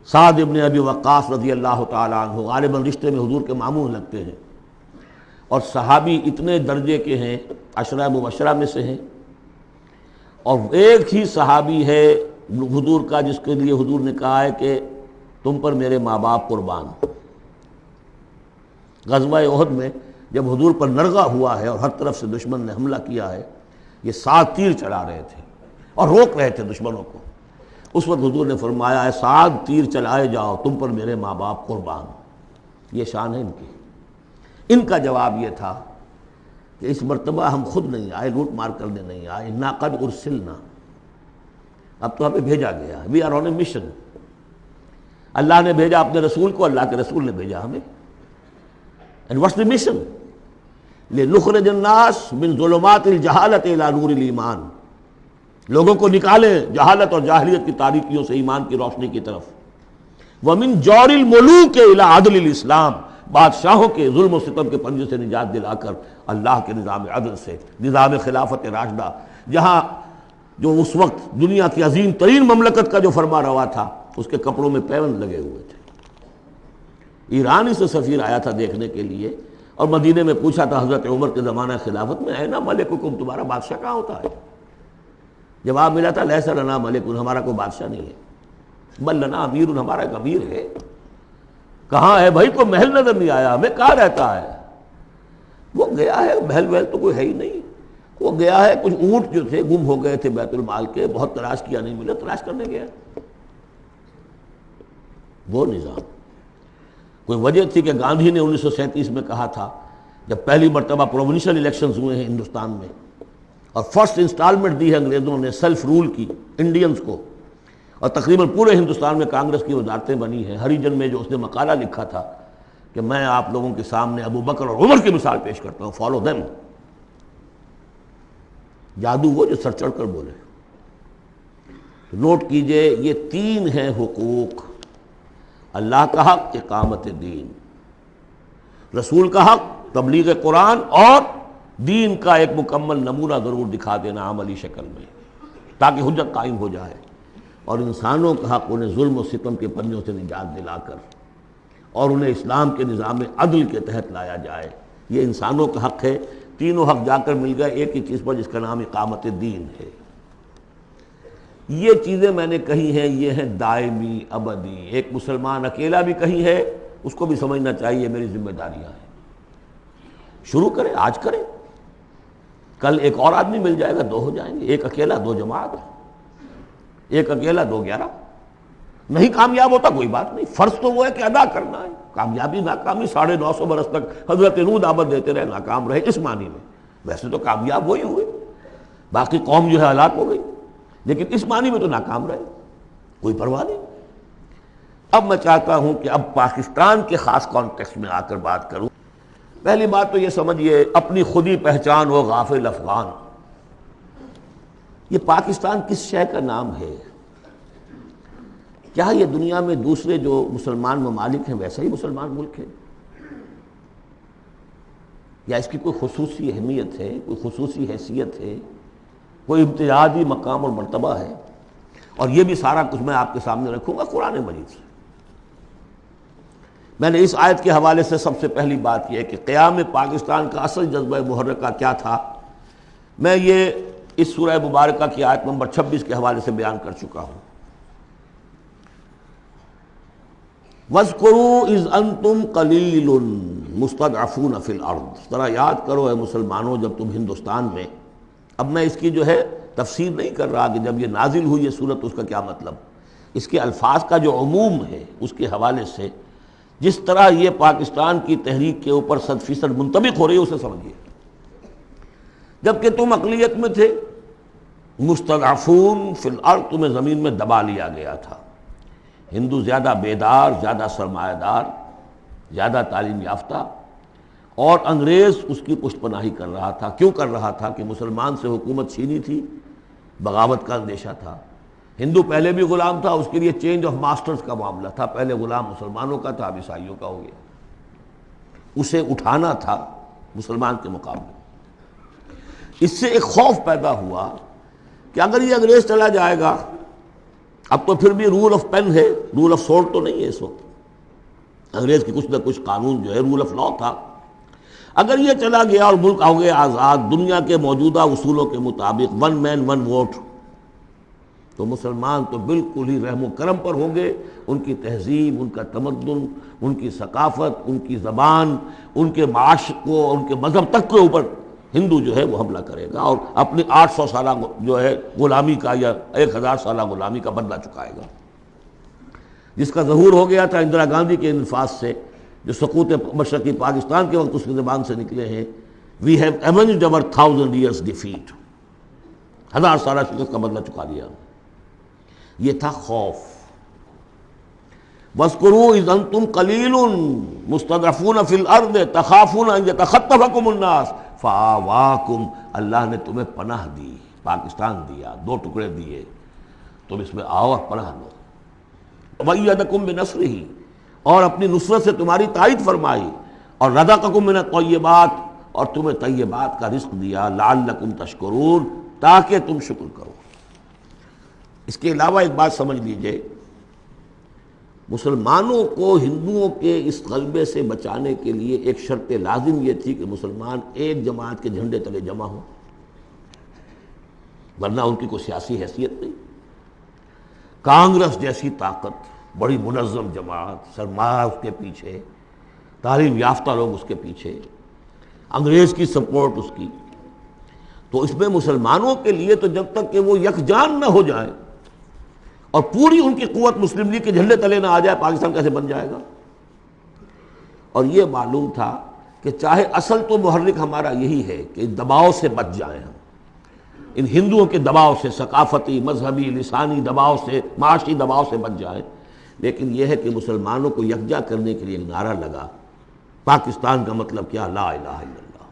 سعد ابن ابی وقاص رضی اللہ تعالیٰ عنہ غالباً رشتے میں حضور کے ماموں لگتے ہیں، اور صحابی اتنے درجے کے ہیں، عشرہ مبشرہ میں سے ہیں، اور ایک ہی صحابی ہے حضور کا جس کے لیے حضور نے کہا ہے کہ تم پر میرے ماں باپ قربان۔ غزوہ احد میں جب حضور پر نرغہ ہوا ہے اور ہر طرف سے دشمن نے حملہ کیا ہے، یہ 7 تیر چلا رہے تھے اور روک رہے تھے دشمنوں کو، اس وقت حضور نے فرمایا ہے 7 تیر چلائے جاؤ، تم پر میرے ماں باپ قربان۔ یہ شان ہے ان کی۔ ان کا جواب یہ تھا کہ اس مرتبہ ہم خود نہیں آئے، لوٹ مار کرنے نہیں آئے، انا قد ارسلنا، اب تو ہمیں بھیجا گیا ہے، we are on a mission, اللہ نے بھیجا اپنے رسول کو، اللہ کے رسول نے بھیجا ہمیں۔ And what's the mission? لِنُخْرِجَ النَّاسَ مِنْ ظُلُمَاتِ الْجَهَالَةِ إِلَى نُورِ الْإِيمَانِ، لوگوں کو نکالیں جہالت اور جاہلیت کی تاریکیوں سے ایمان کی روشنی کی طرف۔ وَمِنْ جَوْرِ الْمُلُوكِ إِلَى عَدْلِ الْإِسْلَامِ، بادشاہوں کے ظلم و ستم کے پنجے سے نجات دلا کر اللہ کے نظام عدل سے، نظام خلافت راشدہ، جہاں جو اس وقت دنیا کی عظیم ترین مملکت کا جو فرما روا تھا اس کے کپڑوں میں پیوند لگے ہوئے تھے۔ ایرانی سے سفیر آیا تھا دیکھنے کے لیے، اور مدینے میں پوچھا تھا حضرت عمر کے زمانہ خلافت میں، اے نا ملککم، تمہارا بادشاہ کہاں ہوتا ہے؟ جواب ملا تھا لیس لنا ملک، ہمارا کوئی بادشاہ نہیں ہے، بل لنا امیر، ہمارا ایک امیر ہے۔ کہاں ہے بھائی؟ کوئی محل نظر نہیں آیا ہمیں، کہاں رہتا ہے؟ وہ گیا ہے، محل وحل تو کوئی ہے ہی نہیں، وہ گیا ہے، کچھ اونٹ جو تھے گم ہو گئے تھے بیت المال کے، بہت تلاش کیا نہیں ملے، تلاش کرنے گیا۔ وہ نظام، کوئی وجہ تھی کہ گاندھی نے 1937 میں کہا تھا، جب پہلی مرتبہ پروونشل الیکشنز ہوئے ہیں ہندوستان میں اور فرسٹ انسٹالمنٹ دی ہے انگریزوں نے سیلف رول کی انڈینز کو، اور تقریباً پورے ہندوستان میں کانگریس کی وزارتیں بنی ہیں، ہریجن میں جو اس نے مقالہ لکھا تھا کہ میں آپ لوگوں کے سامنے ابو بکر اور عمر کی مثال پیش کرتا ہوں، فالو دیم۔ جادو وہ جو سر چڑھ کر بولے۔ نوٹ کیجئے، یہ 3 ہیں حقوق: اللہ کا حق اقامت دین، رسول کا حق تبلیغ قرآن، اور دین کا ایک مکمل نمونہ ضرور دکھا دینا عملی شکل میں تاکہ حجت قائم ہو جائے، اور انسانوں کا حق انہیں ظلم و ستم کے پنجوں سے نجات دلا کر اور انہیں اسلام کے نظام عدل کے تحت لایا جائے۔ یہ انسانوں کا حق ہے۔ تینوں حق جا کر مل گئے ایک ہی چیز پر جس کا نام اقامت دین ہے۔ یہ چیزیں میں نے کہی ہیں، یہ ہیں دائمی ابدی۔ ایک مسلمان اکیلا بھی کہی ہے، اس کو بھی سمجھنا چاہیے میری ذمہ داریاں ہیں۔ شروع کریں، آج کریں، کل ایک اور آدمی مل جائے گا، 2 ہو جائیں گے، ایک اکیلا 2 جماعت، ایک اکیلا 2 11۔ نہیں کامیاب ہوتا کوئی بات نہیں، فرض تو وہ ہے کہ ادا کرنا ہے۔ کامیابی ناکامی 950 برس تک حضرت نوح دعوت دیتے رہے، ناکام رہے اس معنی میں، ویسے تو کامیاب وہی ہوئے، باقی قوم جو ہے ہلاک ہو گئی، لیکن اس معنی میں تو ناکام رہے، کوئی پرواہ نہیں۔ اب میں چاہتا ہوں کہ اب پاکستان کے خاص کانٹیکسٹ میں آ کر بات کروں۔ پہلی بات تو یہ سمجھیے، اپنی خودی پہچان ہو غافل افغان۔ یہ پاکستان کس شے کا نام ہے؟ کیا یہ دنیا میں دوسرے جو مسلمان ممالک ہیں ویسا ہی مسلمان ملک ہے، یا اس کی کوئی خصوصی اہمیت ہے، کوئی خصوصی حیثیت ہے، کوئی امتیازی مقام اور مرتبہ ہے؟ اور یہ بھی سارا کچھ میں آپ کے سامنے رکھوں گا قرآن مجید سے۔ میں نے اس آیت کے حوالے سے سب سے پہلی بات یہ ہے کہ قیام پاکستان کا اصل جذبہ محرکہ کیا تھا، میں یہ اس سورہ مبارکہ کی آیت نمبر 26 کے حوالے سے بیان کر چکا ہوں۔ وَاذْكُرُوا إِذْ أَنْتُمْ قَلِيلٌ مُسْتَضْعَفُونَ فِي الْأَرْضِ، ذرا یاد کرو اے مسلمانوں جب تم ہندوستان میں، اب میں اس کی جو ہے تفسیر نہیں کر رہا کہ جب یہ نازل ہوئی یہ صورت اس کا کیا مطلب، اس کے الفاظ کا جو عموم ہے اس کے حوالے سے جس طرح یہ پاکستان کی تحریک کے اوپر 100% منطبق ہو رہی ہے اسے سمجھیے۔ جبکہ تم اقلیت میں تھے، مستضعفون فی الارض، تمہیں زمین میں دبا لیا گیا تھا۔ ہندو زیادہ بیدار، زیادہ سرمایہ دار، زیادہ تعلیم یافتہ، اور انگریز اس کی پشت پناہی کر رہا تھا۔ کیوں کر رہا تھا؟ کہ مسلمان سے حکومت چھینی تھی، بغاوت کا اندیشہ تھا۔ ہندو پہلے بھی غلام تھا، اس کے لیے چینج آف ماسٹرز کا معاملہ تھا، پہلے غلام مسلمانوں کا تھا، اب عیسائیوں کا ہو گیا، اسے اٹھانا تھا مسلمان کے مقابلے۔ اس سے ایک خوف پیدا ہوا کہ اگر یہ انگریز چلا جائے گا، اب تو پھر بھی رول آف پین ہے، رول آف سورڈ تو نہیں ہے اس وقت، انگریز کی کچھ نہ کچھ قانون جو ہے رول آف لا تھا، اگر یہ چلا گیا اور ملک ہو گیا آزاد دنیا کے موجودہ اصولوں کے مطابق، ون مین ون ووٹ، تو مسلمان تو بالکل ہی رحم و کرم پر ہوں گے، ان کی تہذیب، ان کا تمدن، ان کی ثقافت، ان کی زبان، ان کے معاش کو، ان کے مذہب تک کے اوپر ہندو جو ہے وہ حملہ کرے گا، اور اپنی 800 سالہ جو ہے غلامی کا یا 1000 سالہ غلامی کا بدلہ چکائے گا، جس کا ظہور ہو گیا تھا اندرا گاندھی کے انفاذ سے، جو سقوط مشرقی پاکستان کے وقت اس کی زبان سے نکلے ہیں، we have ایونجڈ our 1000 years defeat، 1000 سالہ شکست کا بدلہ چکا لیا۔ یہ تھا خوف۔ وَاذْكُرُوا إِذْ أَنْتُمْ قَلِيلٌ مُسْتَضْعَفُونَ فِي الْأَرْضِ تَخَافُونَ أَنْ يَتَخَطَّفَكُمُ النَّاسُ فَآوَاكُمْ، اللہ نے تمہیں پناہ دی، پاکستان دیا، 2 ٹکڑے دیے، تم اس میں آؤ اور پناہ لو۔ وَأَيَّدَكُمْ بِنَصْرِهِ، اور اپنی نصرت سے تمہاری تائید فرمائی، اور رَزَقَكُم مِّنَ الطَّيِّبَاتِ، اور تمہیں طیبات کا رزق دیا، لَعَلَّكُمْ تَشْكُرُونَ، تاکہ تم شکر کرو۔ اس کے علاوہ ایک بات سمجھ لیجئے، مسلمانوں کو ہندوؤں کے اس غلبے سے بچانے کے لیے ایک شرط لازم یہ تھی کہ مسلمان ایک جماعت کے جھنڈے تلے جمع ہوں، ورنہ ان کی کوئی سیاسی حیثیت نہیں۔ کانگریس جیسی طاقت، بڑی منظم جماعت، سرمایہ اس کے پیچھے، تعلیم یافتہ لوگ اس کے پیچھے، انگریز کی سپورٹ اس کی، تو اس میں مسلمانوں کے لیے تو جب تک کہ وہ یکجان نہ ہو جائیں اور پوری ان کی قوت مسلم لیگ کے جھنڈے تلے نہ آ جائے، پاکستان کیسے بن جائے گا؟ اور یہ معلوم تھا کہ چاہے اصل تو محرک ہمارا یہی ہے کہ دباؤ سے بچ جائیں ہم، ان ہندوؤں کے دباؤ سے، ثقافتی، مذہبی، لسانی دباؤ سے، معاشی دباؤ سے بچ جائیں، لیکن یہ ہے کہ مسلمانوں کو یکجا کرنے کے لیے ایک نعرہ لگا، پاکستان کا مطلب کیا؟ لا الہ الا اللہ۔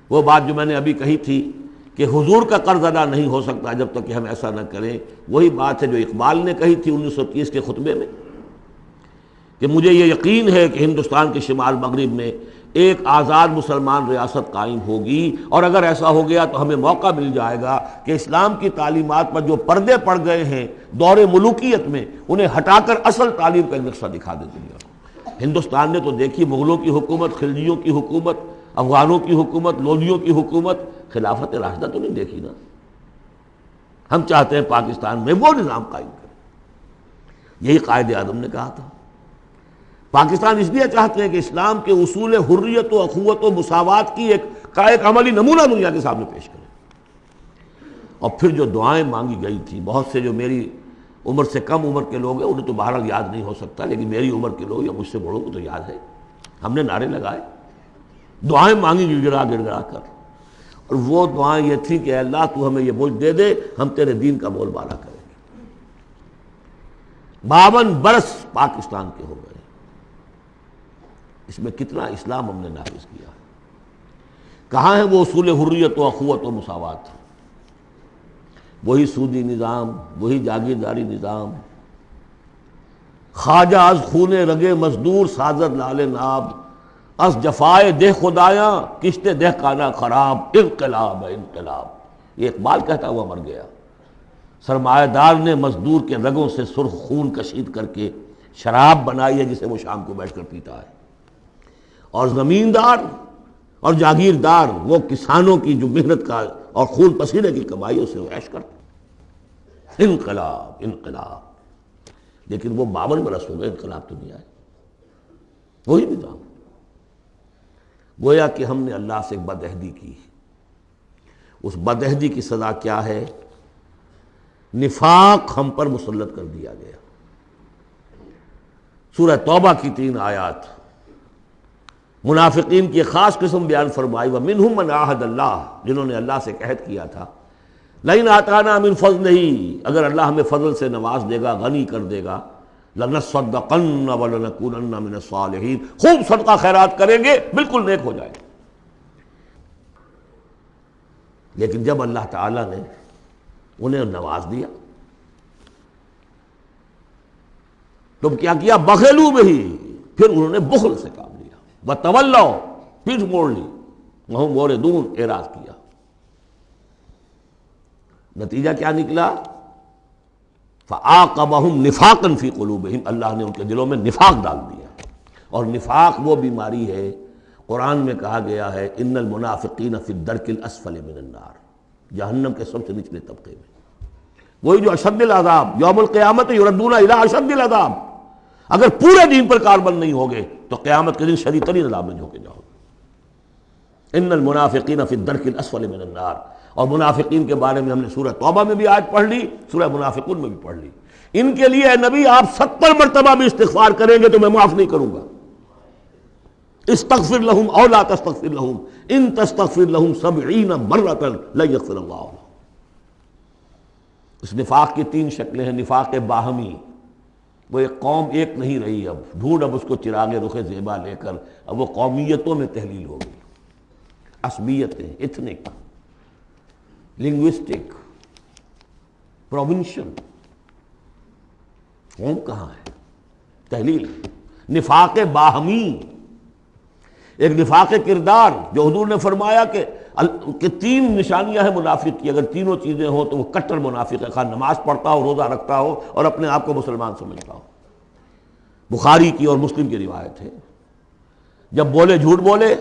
وہ بات جو میں نے ابھی کہی تھی کہ حضور کا قرض ادا نہیں ہو سکتا جب تک کہ ہم ایسا نہ کریں، وہی بات ہے جو اقبال نے کہی تھی 1930 کے خطبے میں، کہ مجھے یہ یقین ہے کہ ہندوستان کے شمال مغرب میں ایک آزاد مسلمان ریاست قائم ہوگی، اور اگر ایسا ہو گیا تو ہمیں موقع مل جائے گا کہ اسلام کی تعلیمات پر جو پردے پڑ گئے ہیں دور ملوکیت میں، انہیں ہٹا کر اصل تعلیم کا ایک نقشہ دکھا دے دنیا کو۔ ہندوستان نے تو دیکھی مغلوں کی حکومت، خلجیوں کی حکومت، افغانوں کی حکومت، لودھیوں کی حکومت، خلافت راشدہ تو نہیں دیکھی نا۔ ہم چاہتے ہیں پاکستان میں وہ نظام قائم کریں، یہی قائد اعظم نے کہا تھا۔ پاکستان اس لیے چاہتے ہیں کہ اسلام کے اصول حریت و اخوت و مساوات کی ایک عملی نمونہ دنیا کے سامنے پیش کریں۔ اور پھر جو دعائیں مانگی گئی تھی، بہت سے جو میری عمر سے کم عمر کے لوگ ہیں انہیں تو بہرحال یاد نہیں ہو سکتا، لیکن میری عمر کے لوگ یا مجھ سے بڑوں کو تو یاد ہے، ہم نے نعرے لگائے، دعائیں مانگی گڑ گڑا کر، اور وہ دعائیں یہ تھی کہ اے اللہ تو ہمیں یہ بوجھ دے دے، ہم تیرے دین کا بول بالا کریں گے۔ 52 برس پاکستان کے ہو گئے، اس میں کتنا اسلام ہم نے نافذ کیا، کہاں ہے وہ اصول حریت و اخوت و مساوات؟ وہی سودی نظام، وہی جاگیرداری نظام، خواجہ از خون رگے مزدور سازد لال ناب، از جفائے دہ خدایاں کشتے دہ کانا خراب، انقلاب ہے انقلاب۔ یہ اقبال کہتا ہوا مر گیا۔ سرمایہ دار نے مزدور کے رگوں سے سرخ خون کشید کر کے شراب بنائی ہے جسے وہ شام کو بیٹھ کر پیتا ہے، اور زمیندار اور جاگیردار وہ کسانوں کی جو محنت کا اور خون پسینے کی کمائی سے وہ عیش کرتے۔ انقلاب انقلاب، لیکن وہ 52 برس ہو گئے انقلاب تو نہیں آئے، وہی نظام۔ گویا کہ ہم نے اللہ سے ایک بدعہدی کی، اس بدعہدی کی سزا کیا ہے؟ نفاق ہم پر مسلط کر دیا گیا۔ سورہ توبہ کی 3 آیات منافقین کی خاص قسم بیان فرمائی، وَمِنْهُمْ مَنْ عَاهَدَ اللَّهُ، جنہوں نے اللہ سے عہد کیا تھا، لَئِنْ آتَانَا مِنْ فَضْلِهِ، اگر اللہ ہمیں فضل سے نواز دے گا، غنی کر دے گا، لَنَصَّدَّقَنَّ وَلَنَكُونَنَّ مِنَ الصَّالِحِينَ، خوب صدقہ خیرات کریں گے بالکل نیک ہو جائیں گے۔ لیکن جب اللہ تعالیٰ نے انہیں نواز دیا تو کیا کیا؟ بخلوا بہ، پھر انہوں نے بخل سے کام لیا، وتولوا، پیٹھ موڑ لی، وہم موردون، اعراض کیا۔ نتیجہ کیا نکلا؟ فَعَاقَبَهُمْ نِفَاقًا فِي قُلُوبِهِمْ، اللہ نے ان کے دلوں میں نفاق ڈال دیا۔ اور نفاق وہ بیماری ہے، قرآن میں کہا گیا ہے ان المنافقین فی الدرک الاسفل من النار، جہنم کے سب سے نچلے طبقے میں، وہی جو اشد العذاب، یوم القیامت یردون الی اشد العذاب، اگر پورے دین پر کاربند نہیں ہوگے تو قیامت کے دن شدید ترین عذاب میں جھونکے جاؤ گے۔ ان المنافقین فی الدرک الاسفل من النار، اور منافقین کے بارے میں ہم نے سورہ توبہ میں بھی آیت پڑھ لی، سورہ منافقون میں بھی پڑھ لی۔ ان کے لیے اے نبی آپ 70 مرتبہ بھی استغفار کریں گے تو میں معاف نہیں کروں گا۔ استغفر لہم او لا تستغفر لہم ان تستغفر لہم 70 مرۃ لن یغفر اللہ لہم۔ اس نفاق کی 3 شکلیں ہیں۔ نفاق باہمی، وہ ایک قوم ایک نہیں رہی، اب ڈھونڈ اب اس کو چراغ رخ زیبا لے کر، اب وہ قومیتوں میں تحلیل ہو گئی، عصبیتیں، ایتھنک، لنگوسٹک، پروونشل، قوم کہاں ہے؟ تحلیل۔ نفاق باہمی، ایک نفاق کردار، جو حضور نے فرمایا کہ 3 نشانیاں ہیں منافق کی، اگر تینوں چیزیں ہوں تو وہ کٹر منافق ہے، خواہ نماز پڑھتا ہو، روزہ رکھتا ہو اور اپنے آپ کو مسلمان سمجھتا ہو۔ بخاری کی اور مسلم کی روایت ہے، جب بولے جھوٹ بولے،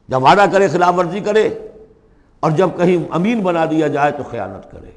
جب وعدہ کرے خلاف ورزی کرے، اور جب کہیں امین بنا دیا جائے تو خیانت کرے۔